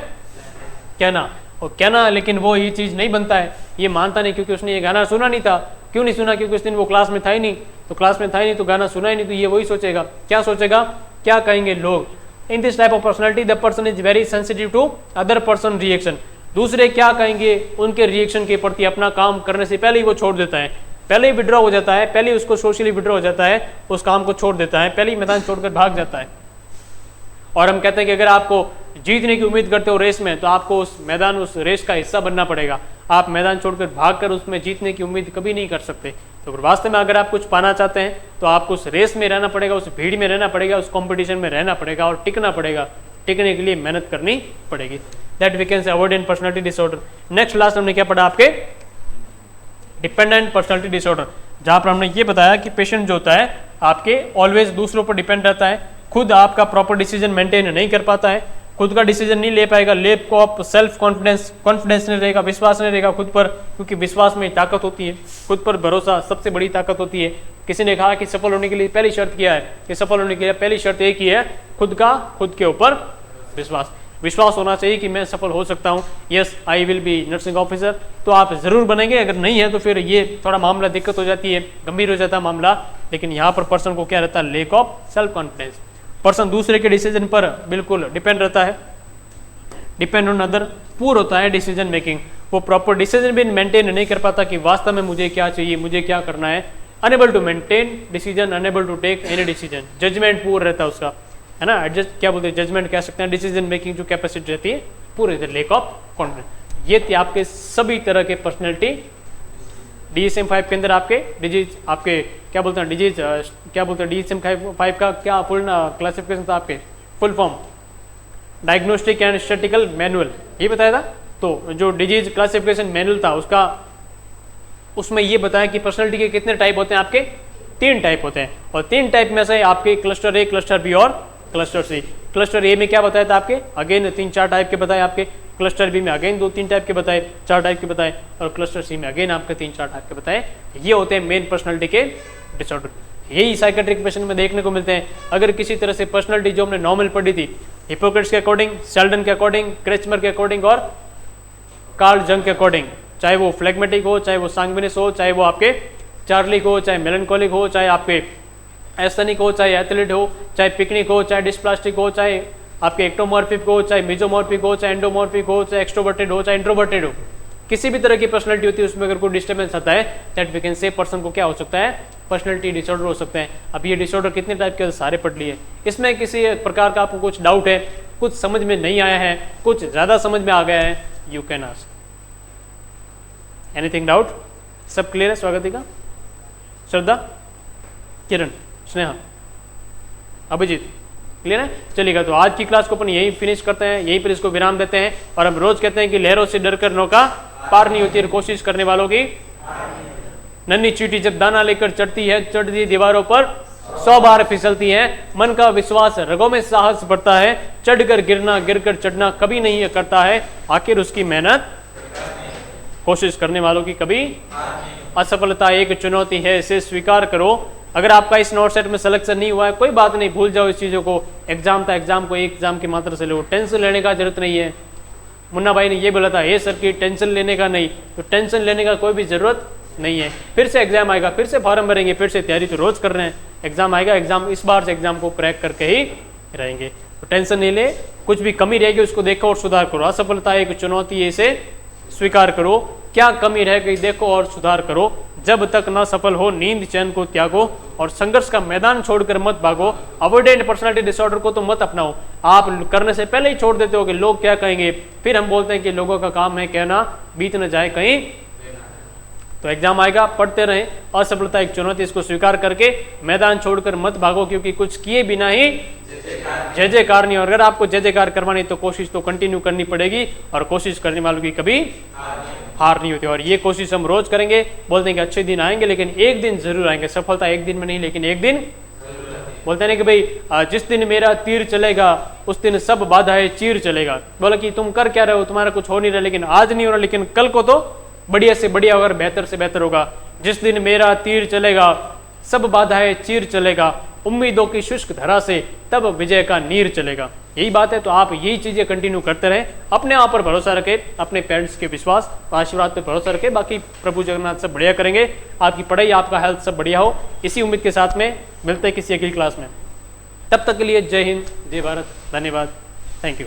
कहना और कहना, लेकिन वो ये चीज़ नहीं बनता है, ये मानता नहीं क्योंकि उसने ये गाना सुना नहीं था। क्यों नहीं सुना? क्योंकि उस दिन वो क्लास में था ही नहीं, तो क्लास में था ही नहीं तो गाना सुना ही नहीं, तो ये वही सोचेगा, क्या सोचेगा, क्या कहेंगे लोग। In this type of personality the person is very sensitive to other person reaction. दूसरे क्या कहेंगे उनके रिएक्शन के प्रति अपना काम करने से पहले ही वो छोड़ देता है, पहले ही विड्रॉ हो जाता है, पहले ही उसको सोशली विड्रॉ हो जाता है, उस काम को छोड़ देता है, पहले ही मैदान छोड़कर भाग जाता है। और हम कहते हैं कि अगर आपको जीतने की उम्मीद करते हो रेस में, तो आपको उस मैदान, उस रेस का हिस्सा बनना पड़ेगा। आप मैदान छोड़कर भागकर उसमें जीतने की उम्मीद कभी नहीं कर सकते। तो वास्तव में अगर आप कुछ पाना चाहते हैं तो आपको उस रेस में रहना पड़ेगा, उस भीड़ में रहना पड़ेगा, उस कंपटीशन में रहना पड़ेगा और टिकना पड़ेगा। टिकने के लिए मेहनत करनी पड़ेगी, that we can say avoidant personality disorder. Next last हमने क्या पढ़ा? आपके डिपेंडेंट पर्सनालिटी डिसऑर्डर, जहां पर हमने ये बताया कि पेशेंट जो होता है आपके ऑलवेज दूसरों पर डिपेंड रहता है, खुद आपका प्रॉपर डिसीजन मेंटेन नहीं कर पाता है, खुद का डिसीजन नहीं ले पाएगा, लेप को आप सेल्फ कॉन्फिडेंस नहीं रहेगा, विश्वास नहीं रहेगा खुद पर, क्योंकि विश्वास में ताकत होती है, खुद पर भरोसा सबसे बड़ी ताकत होती है। किसी ने कहा कि सफल होने के लिए पहली शर्त क्या है? कि सफल होने के लिए पहली शर्त एक ही है, खुद के ऊपर विश्वास। विश्वास होना चाहिए कि मैं सफल हो सकता हूँ, yes I will be nursing officer, तो आप जरूर बनेंगे। अगर नहीं है तो फिर ये थोड़ा मामला दिक्कत हो जाती है, गंभीर हो जाता है मामला। लेकिन यहाँ पर पर्सन को क्या रहता है? Lake of self confidence. Person दूसरे के डिसीजन पर बिल्कुल डिपेंड रहता है, डिपेंड ऑन अदर, पूर होता है डिसीजन मेकिंग। वो प्रॉपर डिसीजन भी मेंटेन नहीं कर पाता कि वास्तव में मुझे क्या चाहिए, मुझे क्या करना है। Unable to maintain decision, unable to take any decision, judgement poor रहता है उसका, है ना। एडजस्ट क्या बोलते हैं, जजमेंट कह सकते हैं, डिसीजन मेकिंग जो कैपेसिटी रहती है पूरे, लेक ऑफ कॉन्फिडेंस। ये थे आपके सभी तरह के पर्सनैलिटी DSM-5 के अंदर आपके डिजीज, आपके क्या बोलते हैं डिजीज, क्या बोलते हैं DSM-5 का क्या फुल क्लासिफिकेशन था? आपके full form diagnostic and statistical manual, ये बताया था। तो जो डिजीज क्लासिफिकेशन मैनुअल था उसका, उसमें ये बताया कि पर्सनैलिटी के कितने टाइप होते हैं? आपके 3 टाइप होते हैं, और 3 टाइप में से आपके क्लस्टर ए, क्लस्टर बी और क्लस्टर सी। क्लस्टर ए में क्या बताया था? आपके अगेन 3-4 टाइप के बताए, आपके क्लस्टर बी में अगेन 2-3 टाइप के बताए, 4 टाइप के बताए, और क्लस्टर सी में अगेन आपके 3-4 टाइप के बताए। ये होते हैं मेन पर्सनैलिटी के डिसऑर्डर। यही साइकेट्रिक पेशेंट में देखने को मिलते हैं। अगर किसी तरह से पर्सनैलिटी जो हमने नॉर्मल पढ़ी थी, हिपोक्रेट्स के अकॉर्डिंग, शेल्डन के अकॉर्डिंग, क्रेचमर के अकॉर्डिंग और कार्ल जंग के अकॉर्डिंग, चाहे वो फ्लेगमेटिक हो, चाहे वो सांग्विनस हो, चाहे वो आपके चार्लिक हो, चाहे मेलनकोलिक हो, चाहे आपके एस्थेनिक हो, चाहे एथलीट हो, चाहे पिकनिक हो, चाहे डिस्प्लास्टिक हो, चाहे आपके एक्टोमॉर्फिक हो, चाहे मिजोमॉर्फिक हो, चाहे एंडोमॉर्फिक हो, चाहे एक्सट्रोवर्टेड हो, चाहे इंट्रोवर्टेड हो, किसी भी तरह की पर्सनैलिटी होती है उसमें अगर कोई डिस्टर्बेंस आता है, that we can say person को क्या हो सकता है? पर्सनैलिटी डिसऑर्डर हो सकता है। अब ये डिसऑर्डर कितने टाइप के सारे पढ़ लिए, इसमें किसी प्रकार का आपको कुछ डाउट है, कुछ समझ में नहीं आया है, कुछ ज़्यादा समझ में आ गया है, you can ask anything doubt. सब क्लियर है? स्वागतिका, श्रद्धा, किरण, स्नेहा, अभिजीत, क्लियर है? चलिएगा, तो आज की क्लास को अपन यही फिनिश करते हैं, यहीं पर इसको विराम देते हैं। और हम रोज कहते हैं कि लहरों से डरकर नौका पार नहीं होती, और कोशिश करने वालों की नन्ही चींटी जब दाना लेकर चढ़ती है, चढ़ती दीवारों पर 100 बार फिसलती है। मन का विश्वास, रगों में साहस बढ़ता है, चढ़कर गिरना, गिरकर चढ़ना कभी नहीं करता है। आखिर उसकी मेहनत, कोशिश करने वालों की कभी असफलता एक चुनौती है, इसे स्वीकार करो, अगर आपका इस नोट सेट में सिलेक्शन नहीं हुआ है कोई बात नहीं, भूल जाओ इस चीज़ों को। एग्जाम था, एग्जाम को एक एग्जाम की मात्रा से लो, टेंशन लेने का जरूरत नहीं है। मुन्ना भाई ने ये बोला था हे सर की टेंशन लेने का नहीं, तो टेंशन लेने का कोई भी जरूरत नहीं है। फिर से एग्जाम आएगा, फिर से फॉर्म भरेंगे, फिर से तैयारी तो रोज कर रहे हैं। एग्जाम आएगा, एग्जाम इस बार से एग्जाम को क्रैक करके ही रहेंगे, तो टेंशन नहीं ले। कुछ भी कमी रहेगी उसको देखो और सुधार करो। असफलता एक चुनौती है, इसे स्वीकार करो। क्या कमी रह गई देखो और सुधार करो। जब तक न सफल हो नींद चैन को त्यागो और संघर्ष का मैदान छोड़कर मत भागो। अवॉइडेंट पर्सनालिटी डिसऑर्डर को तो मत अपनाओ। आप करने से पहले ही छोड़ देते हो कि लोग क्या कहेंगे, फिर हम बोलते हैं कि लोगों का काम है कहना, बीत न जाए कहीं। तो एग्जाम आएगा, पढ़ते रहें। असफलता एक चुनौती, इसको स्वीकार करके मैदान छोड़कर मत भागो, क्योंकि कुछ किए बिना ही जय जयकार नहीं। और अगर आपको जय जयकार करवानी तो कोशिश तो कंटिन्यू करनी पड़ेगी, और कोशिश करने वालों की कभी हार नहीं होती। और ये कोशिश हम रोज करेंगे। बोलते हैं कि अच्छे दिन आएंगे, लेकिन एक दिन जरूर आएंगे। सफलता एक दिन में नहीं, लेकिन एक दिन। बोलते हैं कि भाई जिस दिन मेरा तीर चलेगा उस दिन सब बाधाएं चीर चलेगा। बोला कि तुम कर क्या रहे हो, तुम्हारा कुछ हो नहीं रहा, लेकिन आज नहीं हो रहा, लेकिन कल को तो बढ़िया से बढ़िया होगा, बेहतर से बेहतर होगा। जिस दिन मेरा तीर चलेगा सब बाधाएं चीर चलेगा, उम्मीदों की शुष्क धरा से तब विजय का नीर चलेगा। यही बात है। तो आप यही चीजें कंटिन्यू करते रहें, अपने आप पर भरोसा रखें, अपने पेरेंट्स के विश्वास आशीर्वाद पर भरोसा रखें। बाकी प्रभु जगन्नाथ सब बढ़िया करेंगे। आपकी पढ़ाई, आपका हेल्थ सब बढ़िया हो, इसी उम्मीद के साथ में मिलते हैं किसी अगली क्लास में। तब तक के लिए जय हिंद, जय भारत, धन्यवाद, थैंक यू।